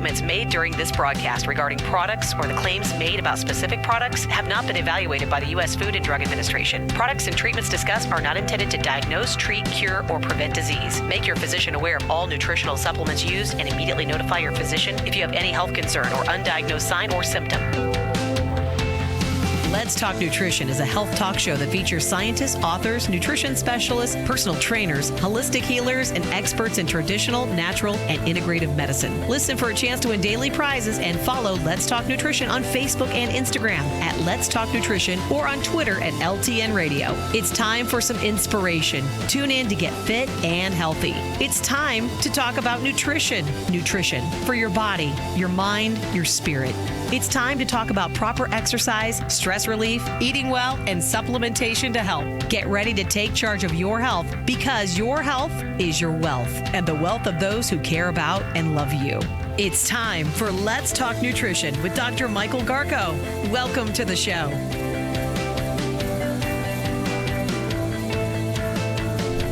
statements made during this broadcast regarding products or the claims made about specific products have not been evaluated by the U.S. Food and Drug Administration. Products and treatments discussed are not intended to diagnose, treat, cure, or prevent disease. Make your physician aware of all nutritional supplements used and immediately notify your physician if you have any health concern or undiagnosed sign or symptom. Let's Talk Nutrition is a health talk show that features scientists, authors, nutrition specialists, personal trainers, holistic healers, and experts in traditional, natural, and integrative medicine. Listen for a chance to win daily prizes and follow Let's Talk Nutrition on Facebook and Instagram at Let's Talk Nutrition or on Twitter at LTN Radio. It's time for some inspiration. Tune in to get fit and healthy. It's time to talk about nutrition. Nutrition for your body, your mind, your spirit. It's time to talk about proper exercise, stress relief, eating well, and supplementation to help. Get ready to take charge of your health because your health is your wealth and the wealth of those who care about and love you. It's time for Let's Talk Nutrition with Dr. Michael Garko. Welcome to the show.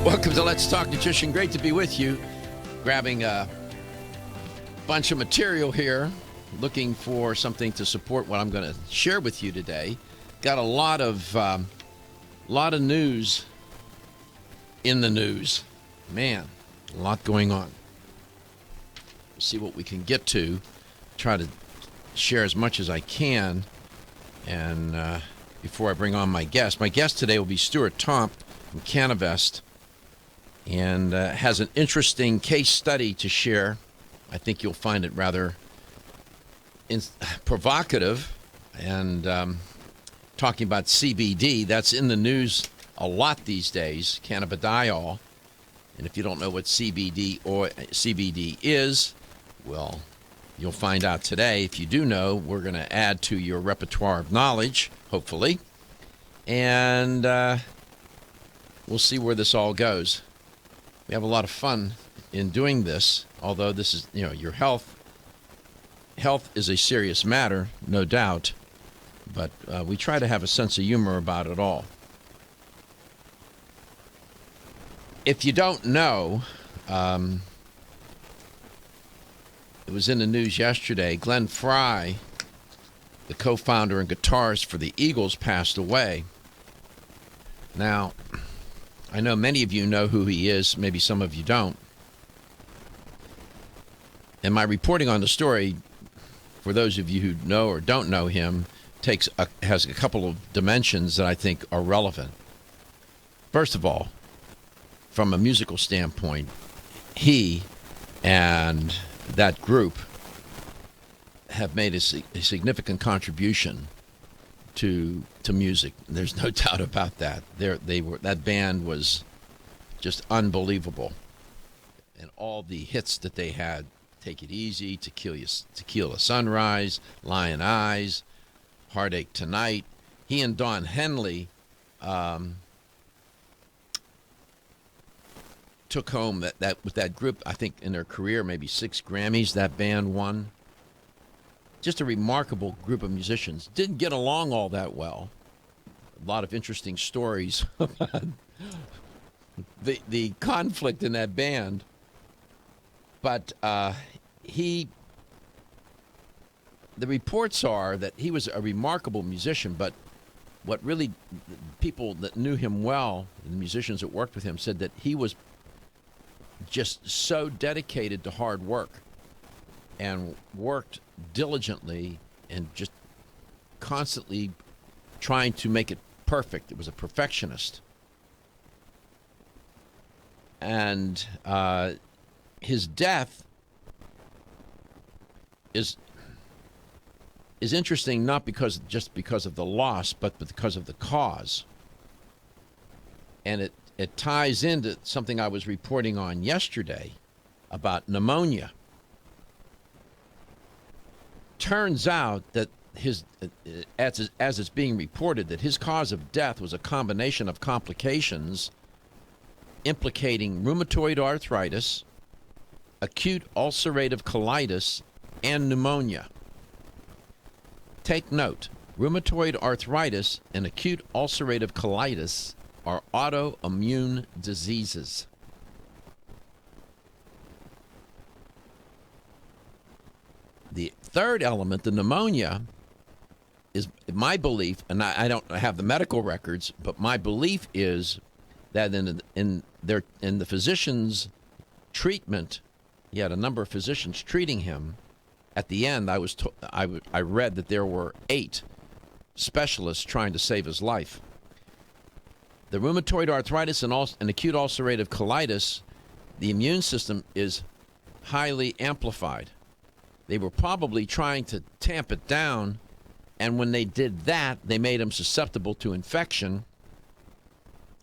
Welcome to Let's Talk Nutrition. Great to be with you. Grabbing a bunch of material here, looking for something to support what I'm going to share with you today. Got a lot of news in the news. Man, a lot going on. We'll see what we can get to. Try to share as much as I can. And before I bring on my guest today will be Stuart Tomc from Cannavest, and has an interesting case study to share. I think you'll find it rather provocative, and talking about CBD. That's in the news a lot these days, cannabidiol. And if you don't know what CBD is, well, you'll find out today. If you do know, we're going to add to your repertoire of knowledge, hopefully. And we'll see where this all goes. We have a lot of fun in doing this, although this is, your health. Health is a serious matter, no doubt, but we try to have a sense of humor about it all. If you don't know, it was in the news yesterday, Glenn Frey, the co-founder and guitarist for the Eagles, passed away. Now, I know many of you know who he is, maybe some of you don't. And my reporting on the story, for those of you who know or don't know him, has a couple of dimensions that I think are relevant. First of all, from a musical standpoint, he and that group have made a significant contribution to music. There's no doubt about that. That band was just unbelievable, and all the hits that they had. Take It Easy, Tequila Sunrise, Lion Eyes, Heartache Tonight. He and Don Henley took home that with that group, I think in their career, maybe 6 Grammys that band won. Just a remarkable group of musicians. Didn't get along all that well. A lot of interesting stories about the conflict in that band. But the reports are that he was a remarkable musician, but what really people that knew him well, the musicians that worked with him, said that he was just so dedicated to hard work and worked diligently and just constantly trying to make it perfect. It was a perfectionist. And his death is interesting, not just because of the loss, but because of the cause. And it ties into something I was reporting on yesterday about pneumonia. Turns out that as it's being reported, that his cause of death was a combination of complications implicating rheumatoid arthritis, acute ulcerative colitis, and pneumonia. Take note, rheumatoid arthritis and acute ulcerative colitis are autoimmune diseases. third element, the pneumonia, is my belief, and I don't have the medical records, but my belief is that in the physician's treatment, he had a number of physicians treating him. At the end, I read that there were 8 specialists trying to save his life. The rheumatoid arthritis and acute ulcerative colitis, the immune system is highly amplified. They were probably trying to tamp it down, and when they did that, they made him susceptible to infection,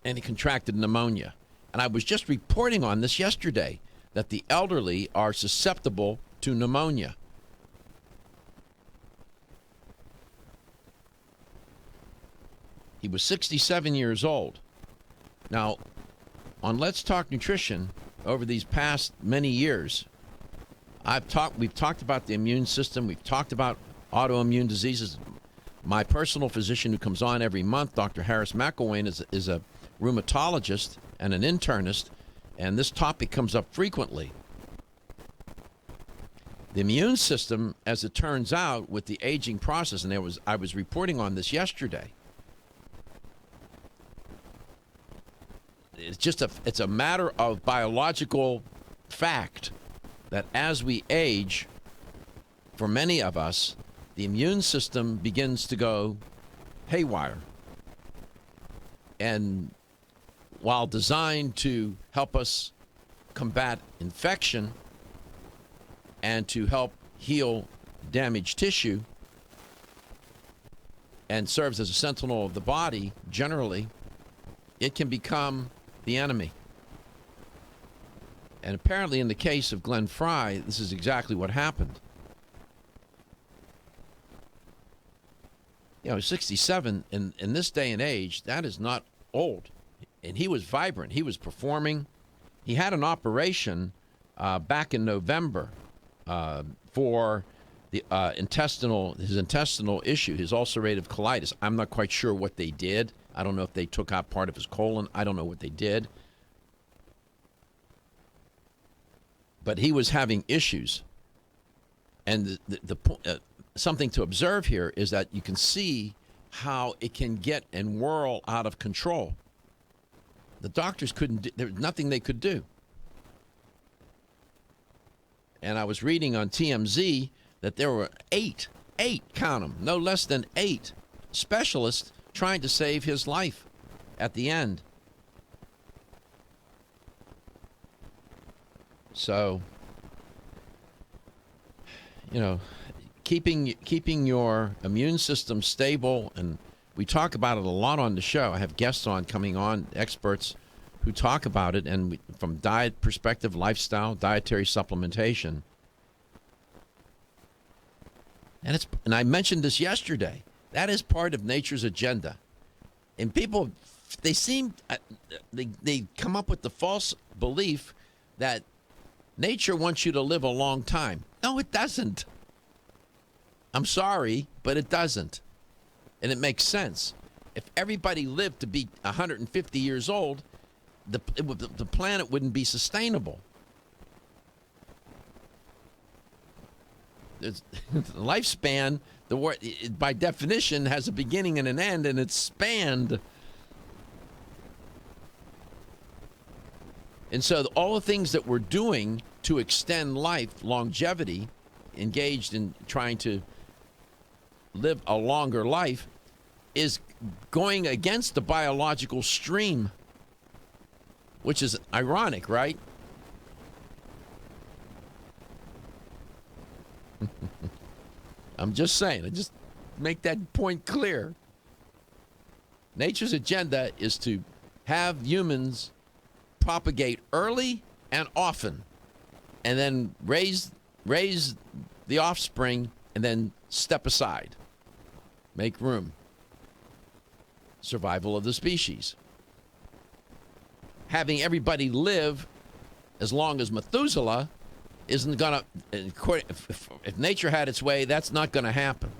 and he contracted pneumonia. And I was just reporting on this yesterday, that the elderly are susceptible to pneumonia. He was 67 years old. Now, on Let's Talk Nutrition, over these past many years, we've talked about the immune system. We've talked about autoimmune diseases. My personal physician who comes on every month, Dr. Harris McElwain, is a rheumatologist and an internist, and this topic comes up frequently. The immune system, as it turns out, with the aging process, and I was reporting on this yesterday, it's a matter of biological fact that as we age, for many of us, the immune system begins to go haywire. And while designed to help us combat infection and to help heal damaged tissue and serves as a sentinel of the body, generally, it can become the enemy. And apparently in the case of Glenn Fry, this is exactly what happened. 67 in this day and age, that is not old. And he was vibrant. He was performing. He had an operation back in November for the his intestinal issue, his ulcerative colitis. I'm not quite sure what they did. I don't know if they took out part of his colon. I don't know what they did. But he was having issues. And something to observe here is that you can see how it can get and whirl out of control. The doctors there was nothing they could do. And I was reading on TMZ that there were eight, count them, no less than 8 specialists trying to save his life at the end. So, keeping your immune system stable, and we talk about it a lot on the show. I have guests coming on, experts who talk about it, and from diet perspective, lifestyle, dietary supplementation. And I mentioned this yesterday. That is part of nature's agenda. And people, they come up with the false belief that nature wants you to live a long time. No, it doesn't. I'm sorry, but it doesn't. And it makes sense. If everybody lived to be 150 years old, the planet wouldn't be sustainable. The lifespan, by definition, has a beginning and an end, and it's spanned. And so all the things that we're doing to extend life, longevity, engaged in trying to live a longer life, is going against the biological stream, which is ironic, right? I'm just saying. I just make that point clear. Nature's agenda is to have humans propagate early and often, and then raise the offspring, and then step aside. Make room. Survival of the species. Having everybody live as long as Methuselah isn't going to, if nature had its way, that's not going to happen.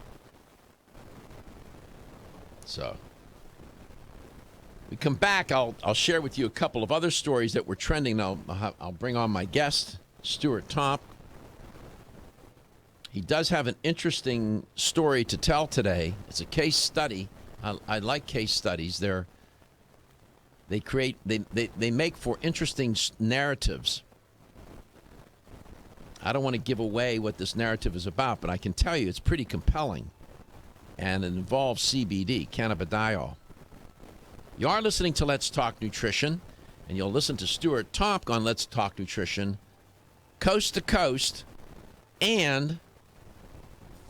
So, we come back, I'll share with you a couple of other stories that were trending. I'll bring on my guest, Stuart Tomc. He does have an interesting story to tell today. It's a case study. I like case studies. They make for interesting narratives. I don't want to give away what this narrative is about, but I can tell you it's pretty compelling. And it involves CBD, cannabidiol. You are listening to Let's Talk Nutrition, and you'll listen to Stuart Tomc on Let's Talk Nutrition, coast to coast, and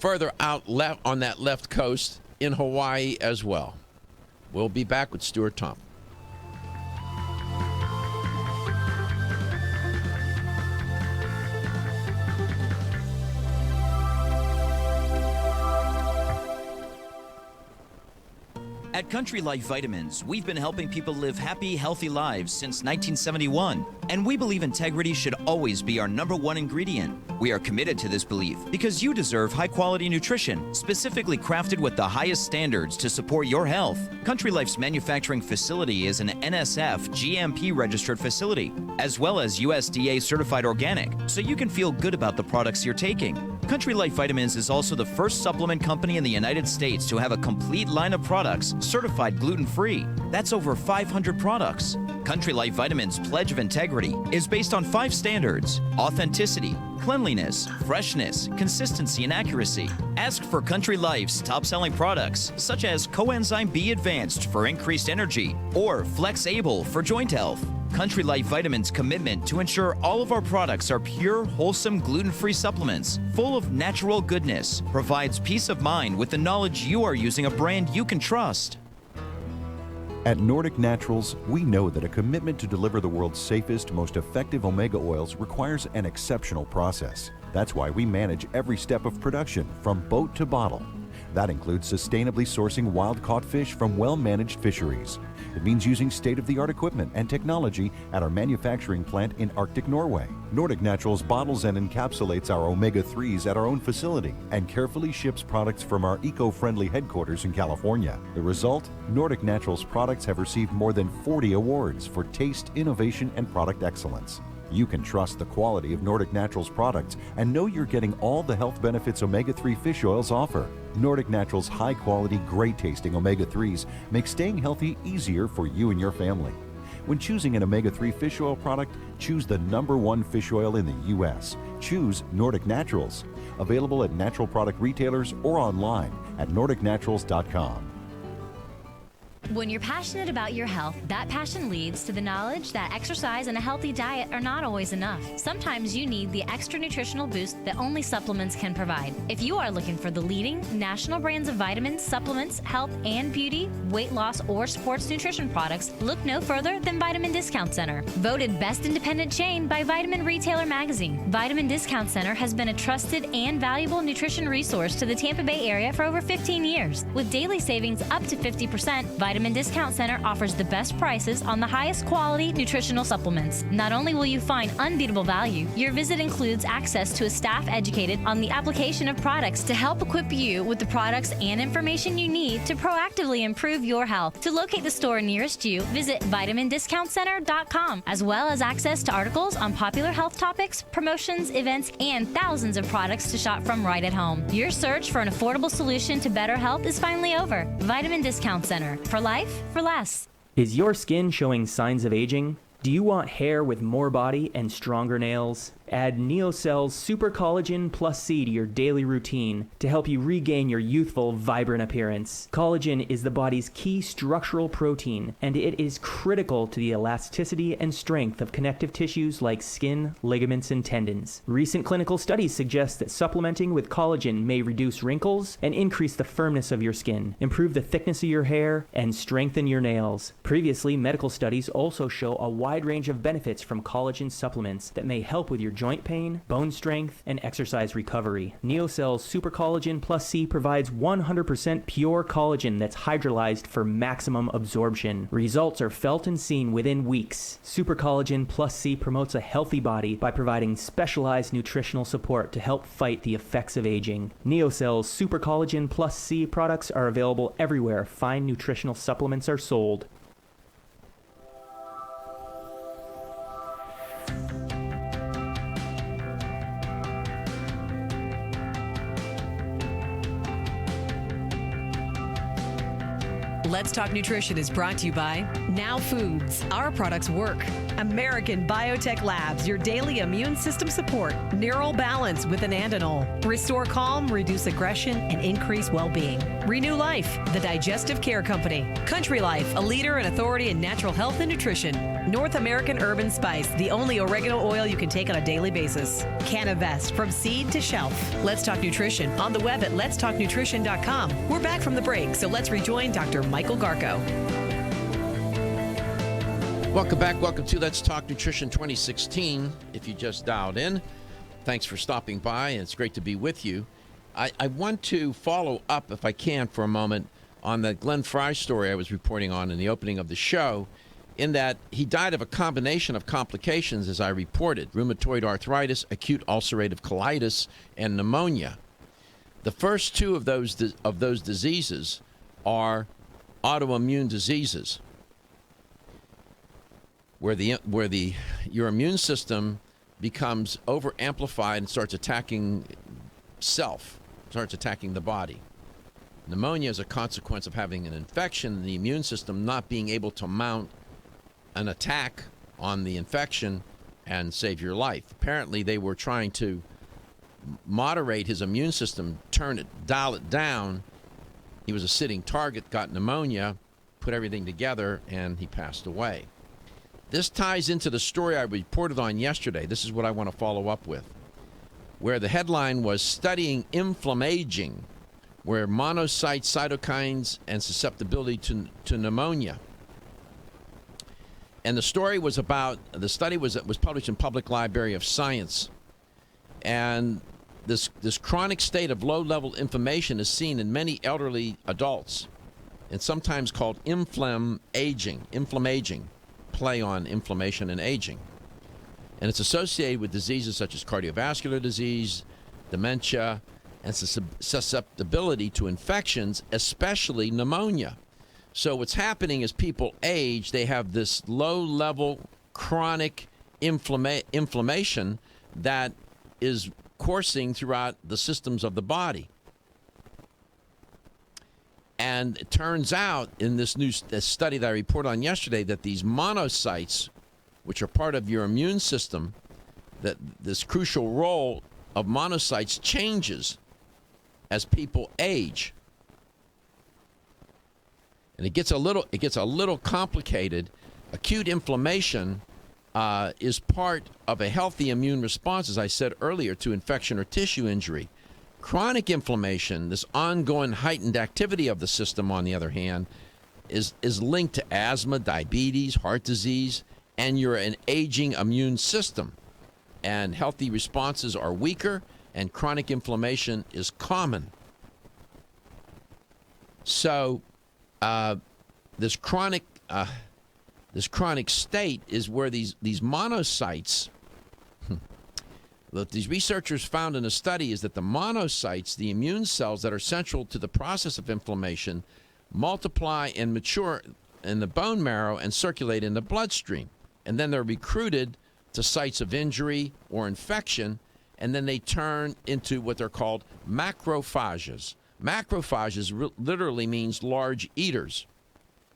further out left on that left coast in Hawaii as well. We'll be back with Stuart Tomc. At Country Life Vitamins, we've been helping people live happy, healthy lives since 1971, and we believe integrity should always be our #1 ingredient. We are committed to this belief because you deserve high-quality nutrition, specifically crafted with the highest standards to support your health. Country Life's manufacturing facility is an NSF GMP-registered facility, as well as USDA certified organic, so you can feel good about the products you're taking. Country Life Vitamins is also the first supplement company in the United States to have a complete line of products certified gluten-free. That's over 500 products. Country Life Vitamins' pledge of integrity is based on 5 standards: authenticity, cleanliness, freshness, consistency, and accuracy. Ask for Country Life's top-selling products, such as Coenzyme B Advanced for increased energy or Flex Able for joint health. Country Life Vitamins' commitment to ensure all of our products are pure, wholesome, gluten-free supplements full of natural goodness provides peace of mind with the knowledge you are using a brand you can trust. At Nordic Naturals, we know that a commitment to deliver the world's safest, most effective omega oils requires an exceptional process. That's why we manage every step of production from boat to bottle. That includes sustainably sourcing wild-caught fish from well-managed fisheries. It means using state-of-the-art equipment and technology at our manufacturing plant in Arctic Norway. Nordic Naturals bottles and encapsulates our omega-3s at our own facility and carefully ships products from our eco-friendly headquarters in California. The result? Nordic Naturals products have received more than 40 awards for taste, innovation, and product excellence. You can trust the quality of Nordic Naturals products and know you're getting all the health benefits omega-3 fish oils offer. Nordic Naturals' high-quality, great-tasting omega-3s make staying healthy easier for you and your family. When choosing an omega-3 fish oil product, choose the #1 fish oil in the U.S. Choose Nordic Naturals. Available at natural product retailers or online at nordicnaturals.com. When you're passionate about your health, that passion leads to the knowledge that exercise and a healthy diet are not always enough. Sometimes you need the extra nutritional boost that only supplements can provide. If you are looking for the leading national brands of vitamins, supplements, health and beauty, weight loss, or sports nutrition products, look no further than Vitamin Discount Center. Voted best independent chain by Vitamin Retailer Magazine, Vitamin Discount Center has been a trusted and valuable nutrition resource to the Tampa Bay area for over 15 years. With daily savings up to 50%, Vitamin Discount Center offers the best prices on the highest quality nutritional supplements. Not only will you find unbeatable value, your visit includes access to a staff educated on the application of products to help equip you with the products and information you need to proactively improve your health. To locate the store nearest you, visit vitamindiscountcenter.com, as well as access to articles on popular health topics, promotions, events, and thousands of products to shop from right at home. Your search for an affordable solution to better health is finally over. Vitamin Discount Center. For life, for less. Is your skin showing signs of aging? Do you want hair with more body and stronger nails? Add Neocell's Super Collagen Plus C to your daily routine to help you regain your youthful, vibrant appearance. Collagen is the body's key structural protein, and it is critical to the elasticity and strength of connective tissues like skin, ligaments, and tendons. Recent clinical studies suggest that supplementing with collagen may reduce wrinkles and increase the firmness of your skin, improve the thickness of your hair, and strengthen your nails. Previously, medical studies also show a wide range of benefits from collagen supplements that may help with your joint pain, bone strength, and exercise recovery. Neocell's Super Collagen Plus C provides 100% pure collagen that's hydrolyzed for maximum absorption. Results are felt and seen within weeks. Super Collagen Plus C promotes a healthy body by providing specialized nutritional support to help fight the effects of aging. Neocell's Super Collagen Plus C products are available everywhere fine nutritional supplements are sold. Let's Talk Nutrition is brought to you by Now Foods. Our products work. American Biotech Labs, your daily immune system support. Neural Balance with Anandinol. Restore calm, reduce aggression, and increase well-being. Renew Life, the digestive care company. Country Life, a leader and authority in natural health and nutrition. North American Urban Spice, the only oregano oil you can take on a daily basis. Cannavest, from seed to shelf. Let's Talk Nutrition on the web at letstalknutrition.com. We're back from the break, so let's rejoin Dr. Michael Garko. Welcome back. Welcome to Let's Talk Nutrition 2016. If you just dialed in, thanks for stopping by, and it's great to be with you. I want to follow up, if I can, for a moment on the Glenn Fry story I was reporting on in the opening of the show, in that he died of a combination of complications, as I reported: rheumatoid arthritis, acute ulcerative colitis, and pneumonia. The first two of those diseases are autoimmune diseases, where your immune system becomes over amplified and starts attacking starts attacking the body. Pneumonia is a consequence of having an infection and the immune system not being able to mount an attack on the infection and save your life. Apparently, they were trying to moderate his immune system, dial it down. He was a sitting target, got pneumonia, put everything together, and he passed away. This ties into the story I reported on yesterday. This is what I want to follow up with, where the headline was Studying Inflammaging, where monocyte cytokines and susceptibility to pneumonia. And the study was published in Public Library of Science. And this chronic state of low-level inflammation is seen in many elderly adults, and sometimes called inflammaging, play on inflammation and aging. And it's associated with diseases such as cardiovascular disease, dementia, and susceptibility to infections, especially pneumonia. So what's happening as people age, they have this low-level chronic inflammation that is coursing throughout the systems of the body. And it turns out in this study that I reported on yesterday that these monocytes, which are part of your immune system, that this crucial role of monocytes changes as people age. And it gets a little complicated. Acute inflammation is part of a healthy immune response, as I said earlier, to infection or tissue injury. Chronic inflammation, this ongoing heightened activity of the system, on the other hand, is linked to asthma, diabetes, heart disease, and an aging immune system. And healthy responses are weaker, and chronic inflammation is common. So this chronic state is where these monocytes, what these researchers found in a study is that the monocytes, the immune cells that are central to the process of inflammation, multiply and mature in the bone marrow and circulate in the bloodstream. And then they're recruited to sites of injury or infection, and then they turn into what they're called macrophages. Macrophages literally means large eaters.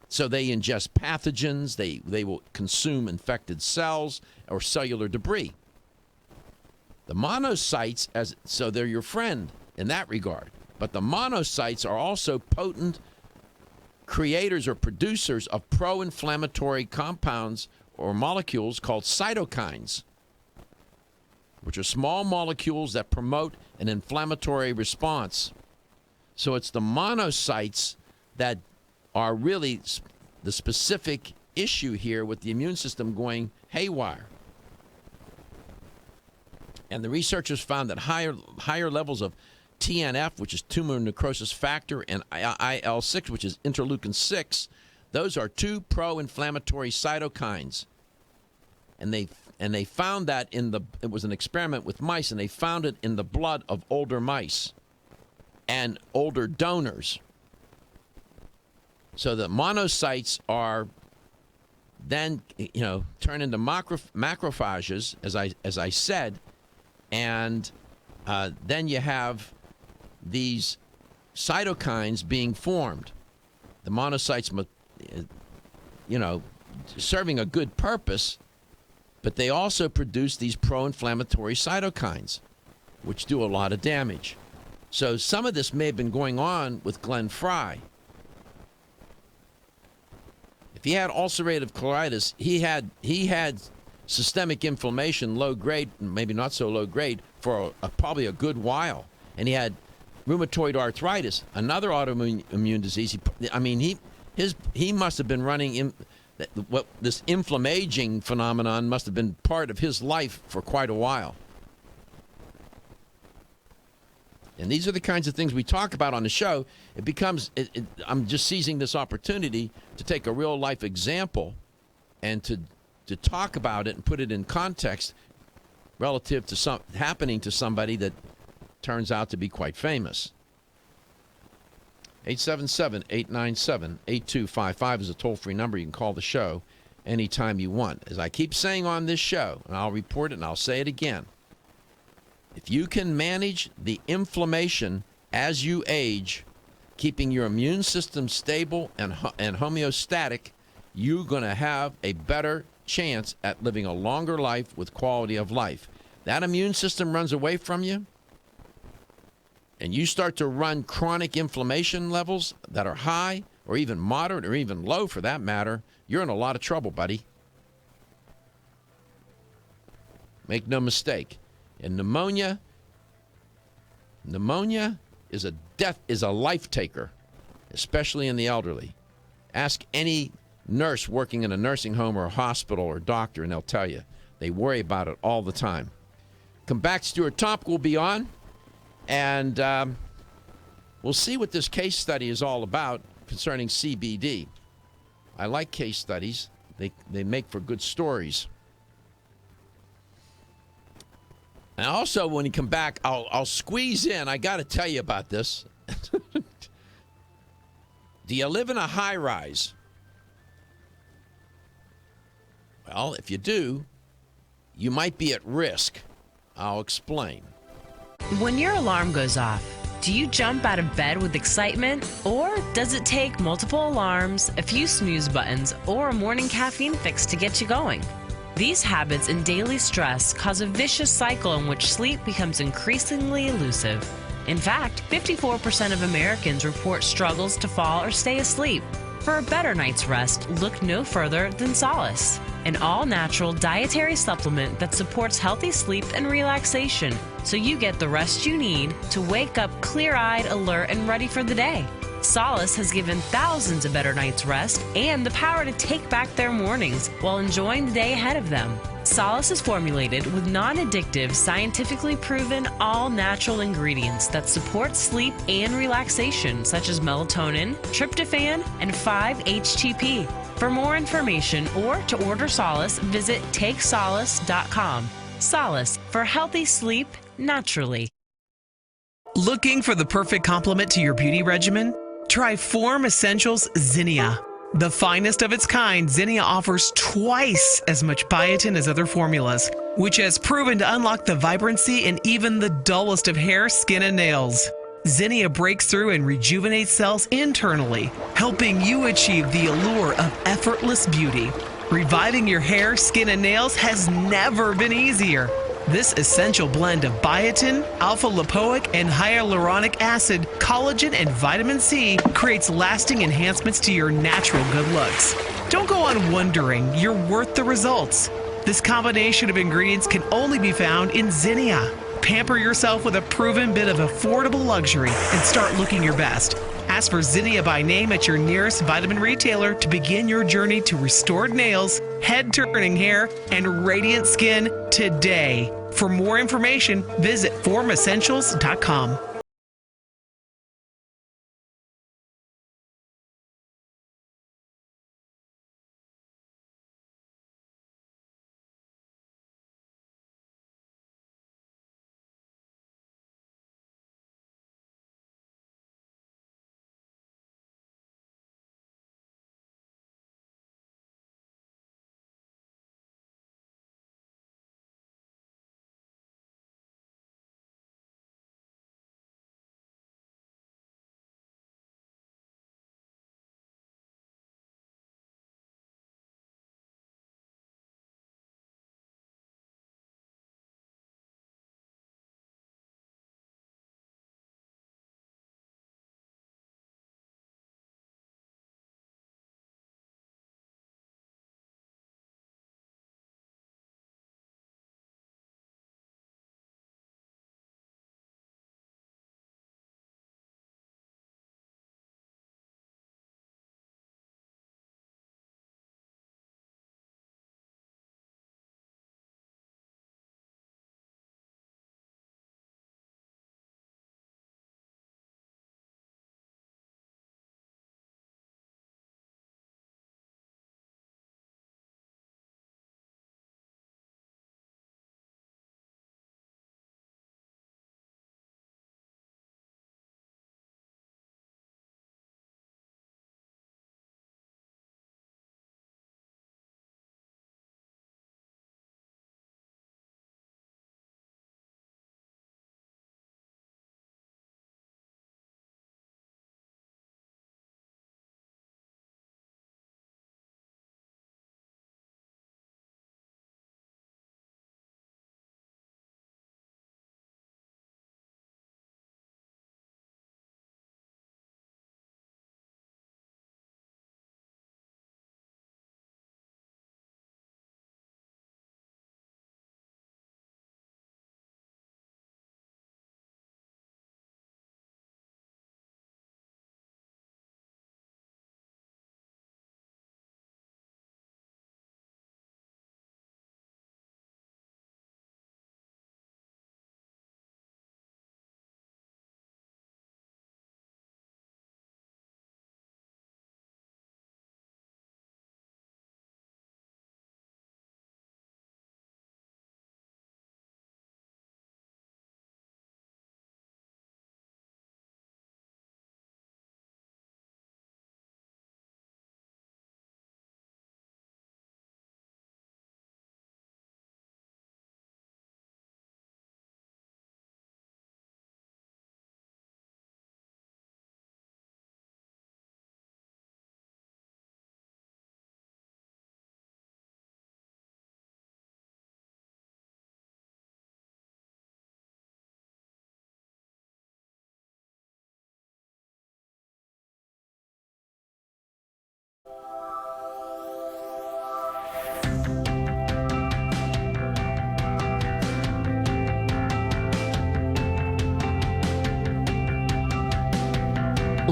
So they ingest pathogens, they will consume infected cells or cellular debris. The monocytes, so they're your friend in that regard. But the monocytes are also potent creators or producers of pro-inflammatory compounds or molecules called cytokines, which are small molecules that promote an inflammatory response. So it's the monocytes that are really the specific issue here with the immune system going haywire. And the researchers found that higher levels of TNF, which is tumor necrosis factor, and IL-6, which is interleukin-6, those are two pro-inflammatory cytokines. And they found that it was an experiment with mice, and they found it in the blood of older mice and older donors. So the monocytes are then, turn into macrophages, as I said, and then you have these cytokines being formed. The monocytes, serving a good purpose, but they also produce these pro-inflammatory cytokines, which do a lot of damage. So some of this may have been going on with Glenn Fry. If he had ulcerative colitis, he had systemic inflammation, low grade, maybe not so low grade, for probably a good while. And he had rheumatoid arthritis, another autoimmune disease. He must have been running this inflammaging phenomenon must have been part of his life for quite a while. And these are the kinds of things we talk about on the show. It becomes, I'm just seizing this opportunity to take a real life example and to talk about it and put it in context relative to happening to somebody that turns out to be quite famous. 877-897-8255 is a toll-free number. You can call the show anytime you want. As I keep saying on this show, and I'll report it and I'll say it again, if you can manage the inflammation as you age, keeping your immune system stable and homeostatic, you're going to have a better chance at living a longer life with quality of life. That immune system runs away from you, and you start to run chronic inflammation levels that are high or even moderate or even low for that matter, you're in a lot of trouble, buddy. Make no mistake. And pneumonia is a life taker, especially in the elderly. Ask any nurse working in a nursing home or a hospital or doctor, and they'll tell you. They worry about it all the time. Come back, Stuart Tomc will be on, and we'll see what this case study is all about concerning CBD. I like case studies. They make for good stories. And also, when you come back, I'll squeeze in. I got to tell you about this. Do you live in a high-rise? Well, if you do, you might be at risk. I'll explain. When your alarm goes off, do you jump out of bed with excitement? Or does it take multiple alarms, a few snooze buttons, or a morning caffeine fix to get you going? These habits and daily stress cause a vicious cycle in which sleep becomes increasingly elusive. In fact, 54% of Americans report struggles to fall or stay asleep. For a better night's rest, look no further than Solace, an all-natural dietary supplement that supports healthy sleep and relaxation, so you get the rest you need to wake up clear-eyed, alert, and ready for the day. Solace has given thousands a better night's rest and the power to take back their mornings while enjoying the day ahead of them. Solace is formulated with non-addictive, scientifically proven, all-natural ingredients that support sleep and relaxation, such as melatonin, tryptophan, and 5-HTP. For more information or to order Solace, visit takesolace.com. Solace, for healthy sleep naturally. Looking for the perfect complement to your beauty regimen? Try Form Essentials Zinnia. The finest of its kind, Zinnia offers twice as much biotin as other formulas, which has proven to unlock the vibrancy in even the dullest of hair, skin, and nails. Zinnia breaks through and rejuvenates cells internally, helping you achieve the allure of effortless beauty. Reviving your hair, skin, and nails has never been easier. This essential blend of biotin, alpha-lipoic, and hyaluronic acid, collagen, and vitamin C creates lasting enhancements to your natural good looks. Don't go on wondering, you're worth the results. This combination of ingredients can only be found in Zinnia. Pamper yourself with a proven bit of affordable luxury and start looking your best. Ask for Zinnia by name at your nearest vitamin retailer to begin your journey to restored nails, head-turning hair, and radiant skin today. For more information, visit formessentials.com.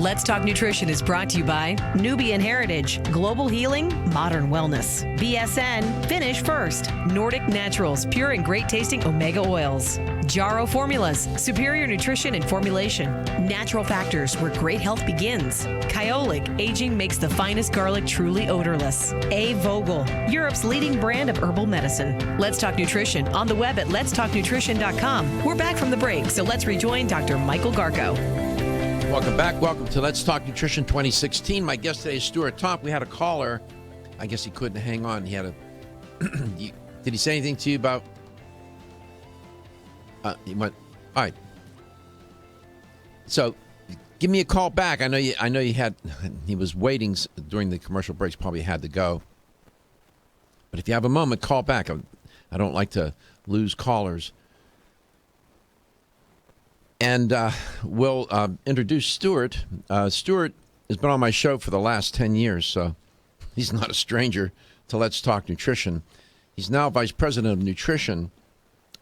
Let's Talk Nutrition is brought to you by Nubian Heritage, Global Healing, Modern Wellness, BSN, Finish First, Nordic Naturals, pure and great tasting omega oils, Jarrow Formulas, superior nutrition and formulation, Natural Factors, where great health begins, Kyolic, aging makes the finest garlic truly odorless, A. Vogel, Europe's leading brand of herbal medicine. Let's Talk Nutrition on the web at letstalknutrition.com. We're back from the break, so let's rejoin Dr. Michael Garko. Welcome back. Welcome to Let's Talk Nutrition 2016. My guest today is Stuart Tomc. We had a caller. I guess he couldn't hang on. He had a... Did he say anything to you about... He went... All right. So, give me a call back. I know you had... He was waiting during the commercial breaks. Probably had to go. But if you have a moment, call back. I don't like to lose callers. And we'll introduce Stuart. Stuart has been on my show for the last 10 years, so he's not a stranger to Let's Talk Nutrition. He's now Vice President of Nutrition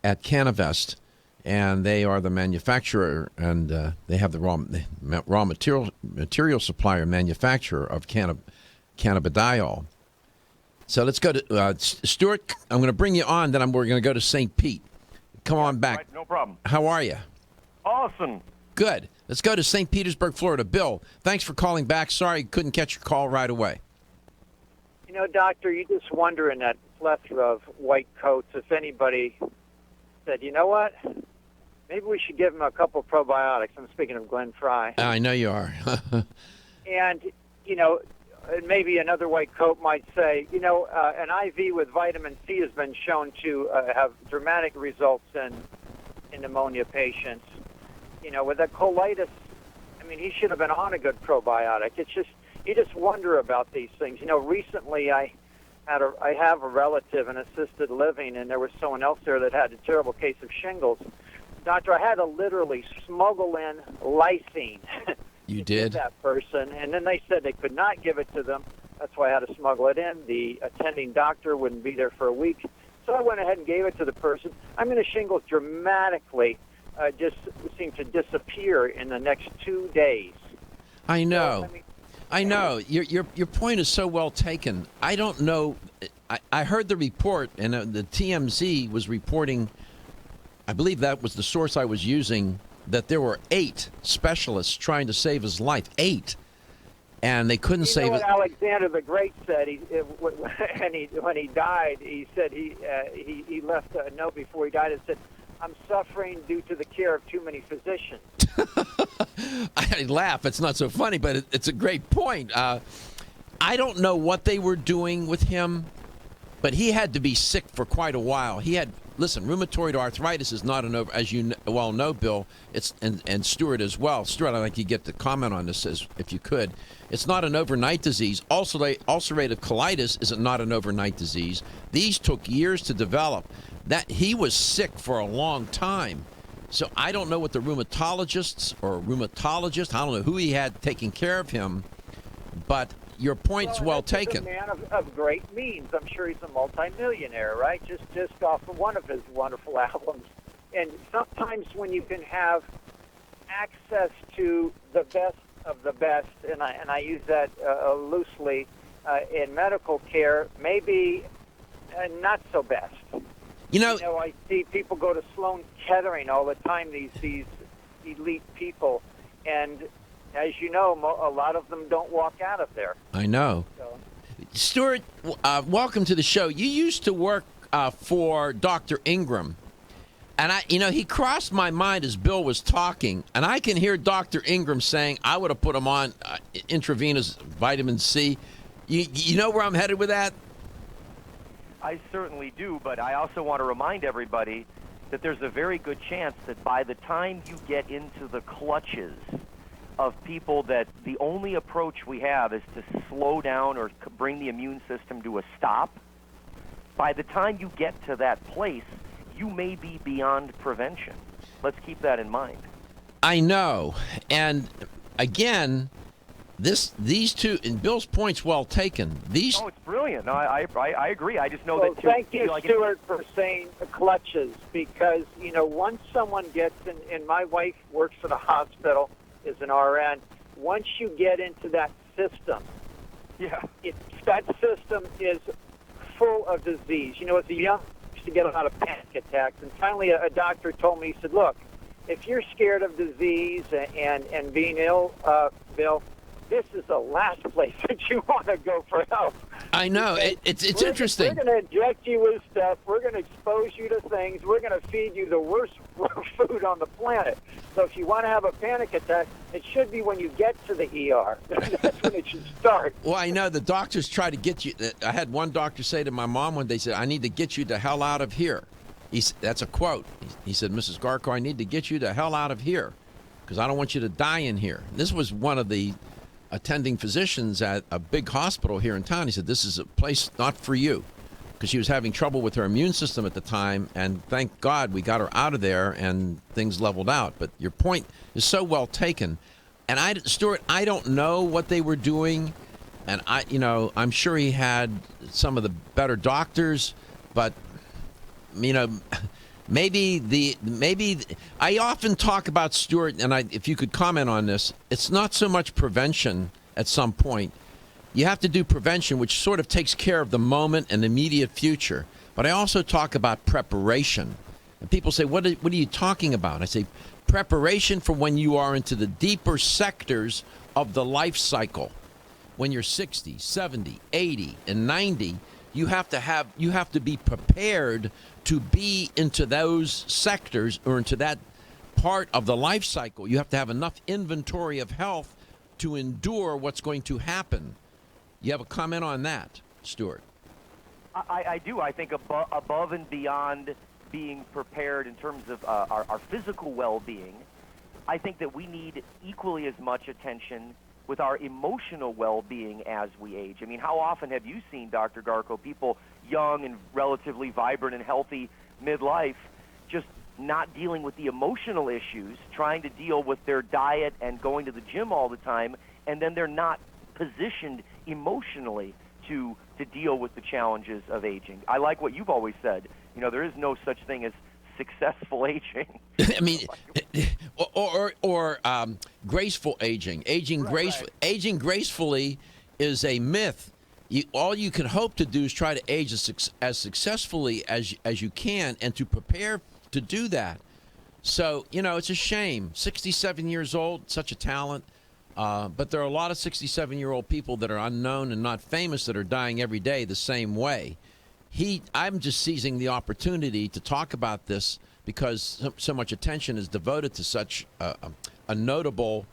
at Cannavest, and they are the manufacturer, and they have the raw material supplier and manufacturer of cannabidiol. So let's go to Stuart. I'm going to bring you on, then we're going to go to St. Pete. Come on back. Right, no problem. How are you? Awesome. Good. Let's go to St. Petersburg, Florida. Bill, thanks for calling back. Sorry, couldn't catch your call right away. You know, Doctor, you just wonder in that plethora of white coats if anybody said, you know what, maybe we should give him a couple probiotics. I'm speaking of Glenn Fry. I know you are. And, you know, maybe another white coat might say, you know, an IV with vitamin C has been shown to have dramatic results in pneumonia patients. You know, with that colitis, I mean, he should have been on a good probiotic. It's just, you just wonder about these things. You know, recently I have a relative in assisted living, and there was someone else there that had a terrible case of shingles. Doctor, I had to literally smuggle in lysine. You did? That person, and then they said they could not give it to them. That's why I had to smuggle it in. The attending doctor wouldn't be there for a week. So I went ahead and gave it to the person. I mean, the shingles dramatically just seemed to disappear in the next 2 days. I know. So, I know. Your point is so well taken. I don't know. I heard the report, and the TMZ was reporting, I believe that was the source I was using, that there were 8 specialists trying to save his life. 8. And they couldn't save it. You know what Alexander the Great said? When he died, he said he left a note before he died. It said, "I'm suffering due to the care of too many physicians." I laugh. It's not so funny, but it's a great point. I don't know what they were doing with him, but he had to be sick for quite a while. He had, listen, rheumatoid arthritis is not as you well know, Bill, it's and Stuart as well. Stuart, I'd like you to get to comment on this if you could. It's not an overnight disease. Also, ulcerative colitis is not an overnight disease. These took years to develop. That he was sick for a long time. So I don't know what the rheumatologist, I don't know who he had taking care of him, but your point's well taken. He's a man of great means. I'm sure he's a multimillionaire, right? Just off of one of his wonderful albums. And sometimes when you can have access to the best of the best, and I use that loosely in medical care, maybe not so best. You know, I see people go to Sloan Kettering all the time, these elite people, and as you know, a lot of them don't walk out of there. I know. So. Stuart, welcome to the show. You used to work for Dr. Ingram, and he crossed my mind as Bill was talking, and I can hear Dr. Ingram saying, I would have put him on intravenous vitamin C. You know where I'm headed with that? I certainly do, but I also want to remind everybody that there's a very good chance that by the time you get into the clutches of people that the only approach we have is to slow down or bring the immune system to a stop, by the time you get to that place, you may be beyond prevention. Let's keep that in mind. I know. And again, these two, and Bill's point's well taken. No, it's brilliant. No, I agree. I just know well, that. Thank you, Stuart, for saying the clutches, because once someone gets in, and my wife works at a hospital, is an RN. once you get into that system, that system is full of disease. You know, as a young, I used to get a lot of panic attacks, and finally a doctor told me, he said, look, if you're scared of disease and being ill, Bill, this is the last place that you want to go for help. I know. It's interesting. We're going to inject you with stuff. We're going to expose you to things. We're going to feed you the worst food on the planet. So if you want to have a panic attack, it should be when you get to the ER. That's when it should start. Well, I know the doctors try to get you. I had one doctor say to my mom one day, said, I need to get you the hell out of here. That's a quote. He said, Mrs. Garko, I need to get you the hell out of here because I don't want you to die in here. This was one of the attending physicians at a big hospital here in town. He said, this is a place not for you, because she was having trouble with her immune system at the time, and thank God we got her out of there and things leveled out. But your point is so well taken. And Stuart, I don't know what they were doing, and I'm sure he had some of the better doctors, but maybe I often talk about, Stuart, and if you could comment on this, it's not so much prevention at some point. You have to do prevention, which sort of takes care of the moment and immediate future. But I also talk about preparation. And people say, what are you talking about? I say, preparation for when you are into the deeper sectors of the life cycle. When you're 60, 70, 80, and 90, you have to be prepared to be into those sectors or into that part of the life cycle. You have to have enough inventory of health to endure what's going to happen. You have a comment on that, Stuart? I do. I think above and beyond being prepared in terms of our physical well-being, I think that we need equally as much attention with our emotional well-being as we age. I mean, how often have you seen, Dr. Garko, people young and relatively vibrant and healthy midlife just not dealing with the emotional issues, trying to deal with their diet and going to the gym all the time, and then they're not positioned emotionally to deal with the challenges of aging. I like what you've always said. There is no such thing as successful aging. I mean, or graceful aging. Aging gracefully is a myth. All you can hope to do is try to age as successfully as you can, and to prepare to do that. So, it's a shame. 67 years old, such a talent. But there are a lot of 67-year-old people that are unknown and not famous that are dying every day the same way. I'm just seizing the opportunity to talk about this because so much attention is devoted to such a notable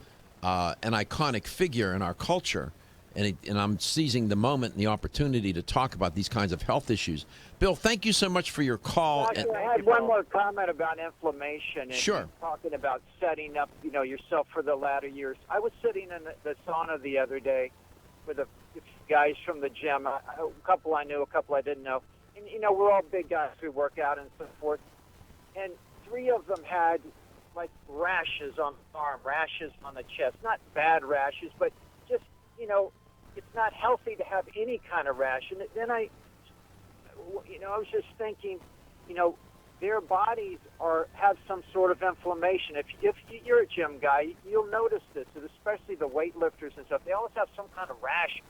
and iconic figure in our culture. And I'm seizing the moment and the opportunity to talk about these kinds of health issues. Bill, thank you so much for your call. Actually, I had one more comment about inflammation. And sure. Talking about setting up, yourself for the latter years. I was sitting in the sauna the other day with a few guys from the gym. A couple I knew, a couple I didn't know. And, we're all big guys. We work out and so forth. And 3 of them had, like, rashes on the arm, rashes on the chest. Not bad rashes, but just, it's not healthy to have any kind of rash. And then I was just thinking, their bodies have some sort of inflammation. If you're a gym guy, you'll notice this, and especially the weightlifters and stuff. They always have some kind of rash.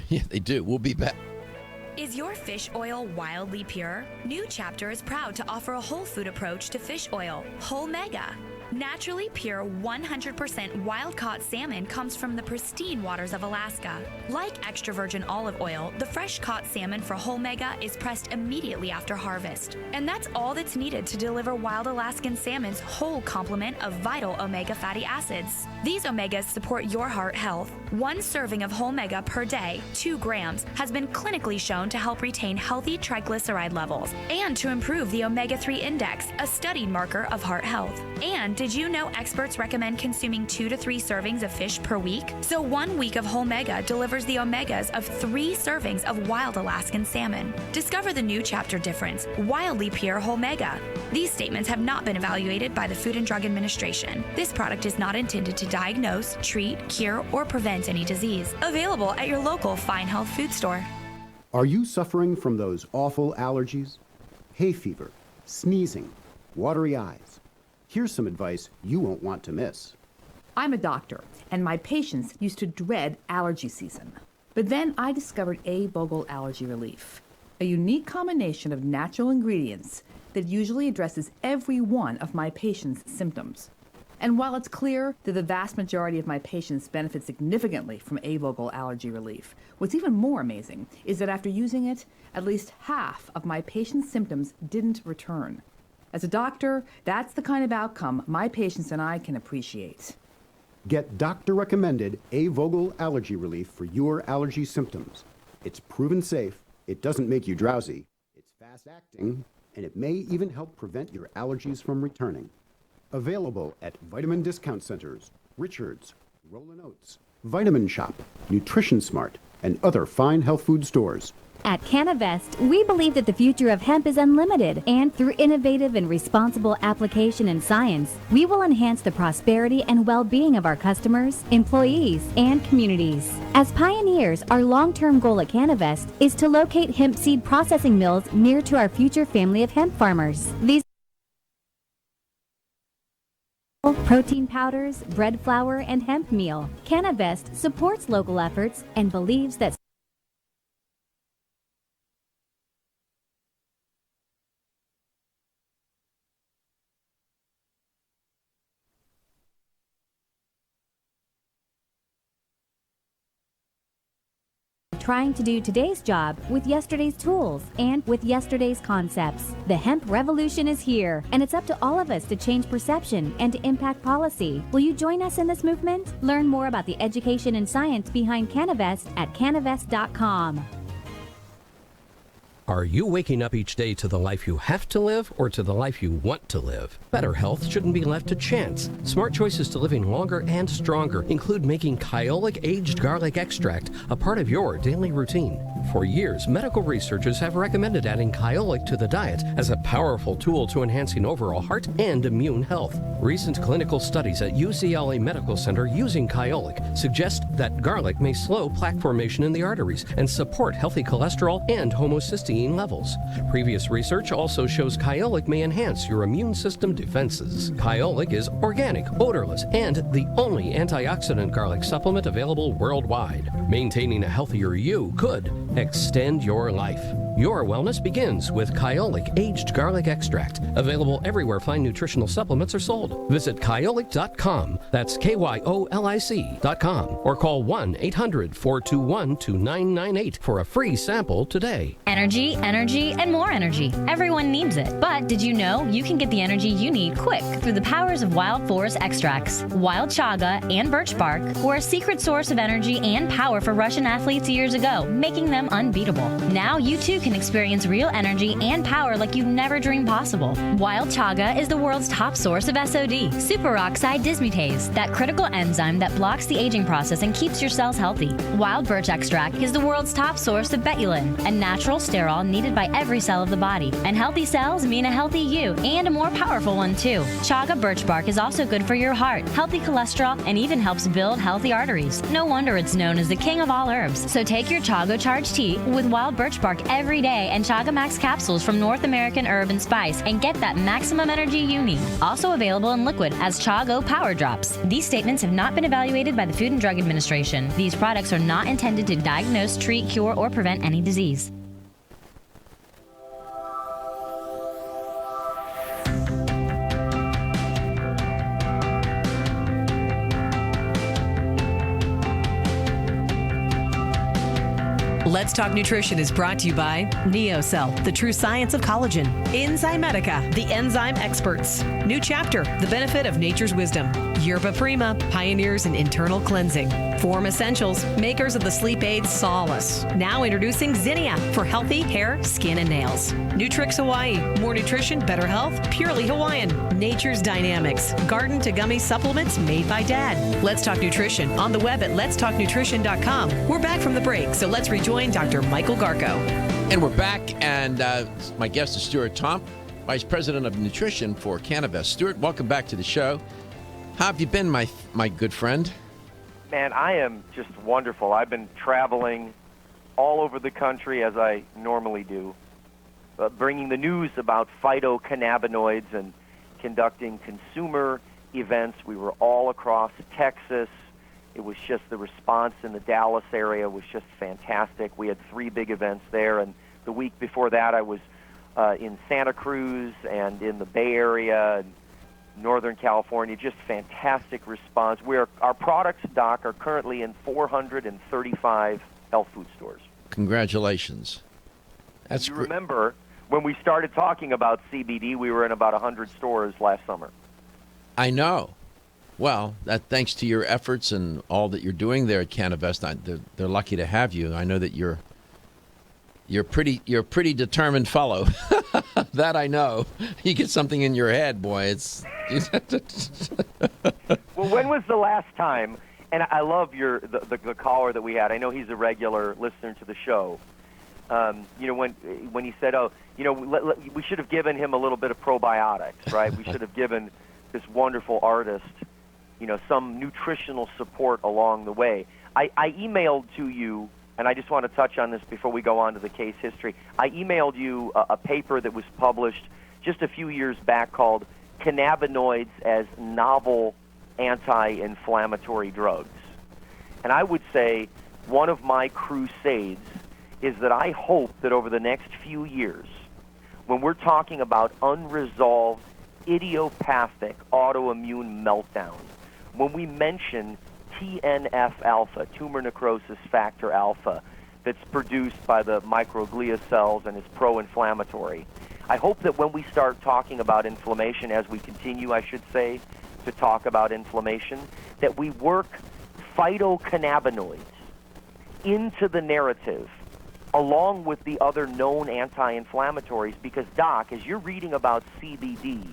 Yeah, they do. We'll be back. Is your fish oil wildly pure? New Chapter is proud to offer a whole food approach to fish oil, Whole Mega. Naturally pure 100% wild-caught salmon comes from the pristine waters of Alaska. Like extra virgin olive oil, the fresh-caught salmon for Whole Mega is pressed immediately after harvest. And that's all that's needed to deliver wild Alaskan salmon's whole complement of vital omega fatty acids. These omegas support your heart health. 1 serving of Whole Mega per day, 2 grams, has been clinically shown to help retain healthy triglyceride levels and to improve the omega-3 index, a studied marker of heart health. And did you know experts recommend consuming 2 to 3 servings of fish per week? So 1 week of Whole Mega delivers the omegas of 3 servings of wild Alaskan salmon. Discover the New Chapter difference, wildly pure Whole Mega. These statements have not been evaluated by the Food and Drug Administration. This product is not intended to diagnose, treat, cure, or prevent any disease. Available at your local Fine Health food store. Are you suffering from those awful allergies? Hay fever, sneezing, watery eyes? Here's some advice you won't want to miss. I'm a doctor, and my patients used to dread allergy season. But then I discovered A-Vogel Allergy Relief, a unique combination of natural ingredients that usually addresses every one of my patients' symptoms. And while it's clear that the vast majority of my patients benefit significantly from A-Vogel Allergy Relief, what's even more amazing is that after using it, at least half of my patients' symptoms didn't return. As a doctor, that's the kind of outcome my patients and I can appreciate. Get doctor-recommended A-Vogel Allergy Relief for your allergy symptoms. It's proven safe, it doesn't make you drowsy, it's fast-acting, and it may even help prevent your allergies from returning. Available at vitamin discount centers, Richards, Rollin' Oats, Vitamin Shop, Nutrition Smart, and other fine health food stores. At Cannavest, we believe that the future of hemp is unlimited, and through innovative and responsible application and science, we will enhance the prosperity and well-being of our customers, employees, and communities. As pioneers, our long-term goal at Cannavest is to locate hemp seed processing mills near to our future family of hemp farmers. These protein powders, bread flour, and hemp meal. Cannavest supports local efforts and believes that trying to do today's job with yesterday's tools and with yesterday's concepts. The hemp revolution is here, and it's up to all of us to change perception and to impact policy. Will you join us in this movement? Learn more about the education and science behind Cannavest at cannavest.com. Are you waking up each day to the life you have to live or to the life you want to live? Better health shouldn't be left to chance. Smart choices to living longer and stronger include making Kyolic aged garlic extract a part of your daily routine. For years, medical researchers have recommended adding Kyolic to the diet as a powerful tool to enhancing overall heart and immune health. Recent clinical studies at UCLA Medical Center using Kyolic suggest that garlic may slow plaque formation in the arteries and support healthy cholesterol and homocysteine levels. Previous research also shows Kyolic may enhance your immune system defenses. Kyolic is organic, odorless, and the only antioxidant garlic supplement available worldwide. Maintaining a healthier you could extend your life. Your wellness begins with Kyolic aged garlic extract, available everywhere fine nutritional supplements are sold. Visit kyolic.com, that's KYOLIC.com, or call 1-800-421-2998 for a free sample today. Energy, energy, and more energy. Everyone needs it. But did you know you can get the energy you need quick through the powers of wild forest extracts? Wild chaga and birch bark were a secret source of energy and power for Russian athletes years ago, making them unbeatable. Now you too can experience real energy and power like you've never dreamed possible. Wild chaga is the world's top source of SOD, superoxide dismutase, that critical enzyme that blocks the aging process and keeps your cells healthy. Wild birch extract is the world's top source of betulin, a natural sterol needed by every cell of the body. And healthy cells mean a healthy you, and a more powerful one too. Chaga birch bark is also good for your heart, healthy cholesterol, and even helps build healthy arteries. No wonder it's known as the king of all herbs. So take your Chaga Charge tea with wild birch bark every day and Chaga Max capsules from North American Herb and Spice and get that maximum energy you need. Also available in liquid as Chago Power Drops. These statements have not been evaluated by the Food and Drug Administration. These products are not intended to diagnose, treat, cure, or prevent any disease. Let's Talk Nutrition is brought to you by NeoCell, the true science of collagen. Enzymedica, the enzyme experts. New Chapter, the benefit of nature's wisdom. Yerba Prima, pioneers in internal cleansing. Form Essentials, makers of the sleep aid Solace. Now introducing Zinnia for healthy hair, skin, and nails. Nutrix Hawaii, more nutrition, better health, purely Hawaiian. Nature's Dynamics, garden to gummy supplements made by Dad. Let's Talk Nutrition on the web at letstalknutrition.com. We're back from the break, so let's rejoin Dr. Michael Garko. And we're back, and my guest is Stuart Tomc, Vice President of Nutrition for Cannavest. Stuart, welcome back to the show. How have you been, my good friend? Man, I am just wonderful. I've been traveling all over the country, as I normally do, bringing the news about phytocannabinoids and conducting consumer events. We were all across Texas. It was just the response in the Dallas area was just fantastic. We had 3 big events there, and the week before that I was in Santa Cruz and in the Bay Area and Northern California. Just fantastic response. Our products, Doc, are currently in 435 health food stores. Congratulations. That's you remember when we started talking about CBD, we were in about 100 stores last summer. I know. Well, that thanks to your efforts and all that you're doing there at Cannavest, they're lucky to have you. I know that you're a pretty determined fellow. That I know. You get something in your head, boy. It's. Well, when was the last time? And I love the caller that we had. I know he's a regular listener to the show. When he said, we should have given him a little bit of probiotics, right? We should have given this wonderful artist, some nutritional support along the way. I emailed to you, and I just want to touch on this before we go on to the case history. I emailed you a paper that was published just a few years back called Cannabinoids as Novel Anti-Inflammatory Drugs. And I would say one of my crusades is that I hope that over the next few years, when we're talking about unresolved idiopathic autoimmune meltdowns, when we mention TNF-alpha, tumor necrosis factor alpha, that's produced by the microglia cells and is pro-inflammatory, I hope that when we start talking about inflammation, as we continue, I should say, to talk about inflammation, that we work phytocannabinoids into the narrative along with the other known anti-inflammatories, because, Doc, as you're reading about CBD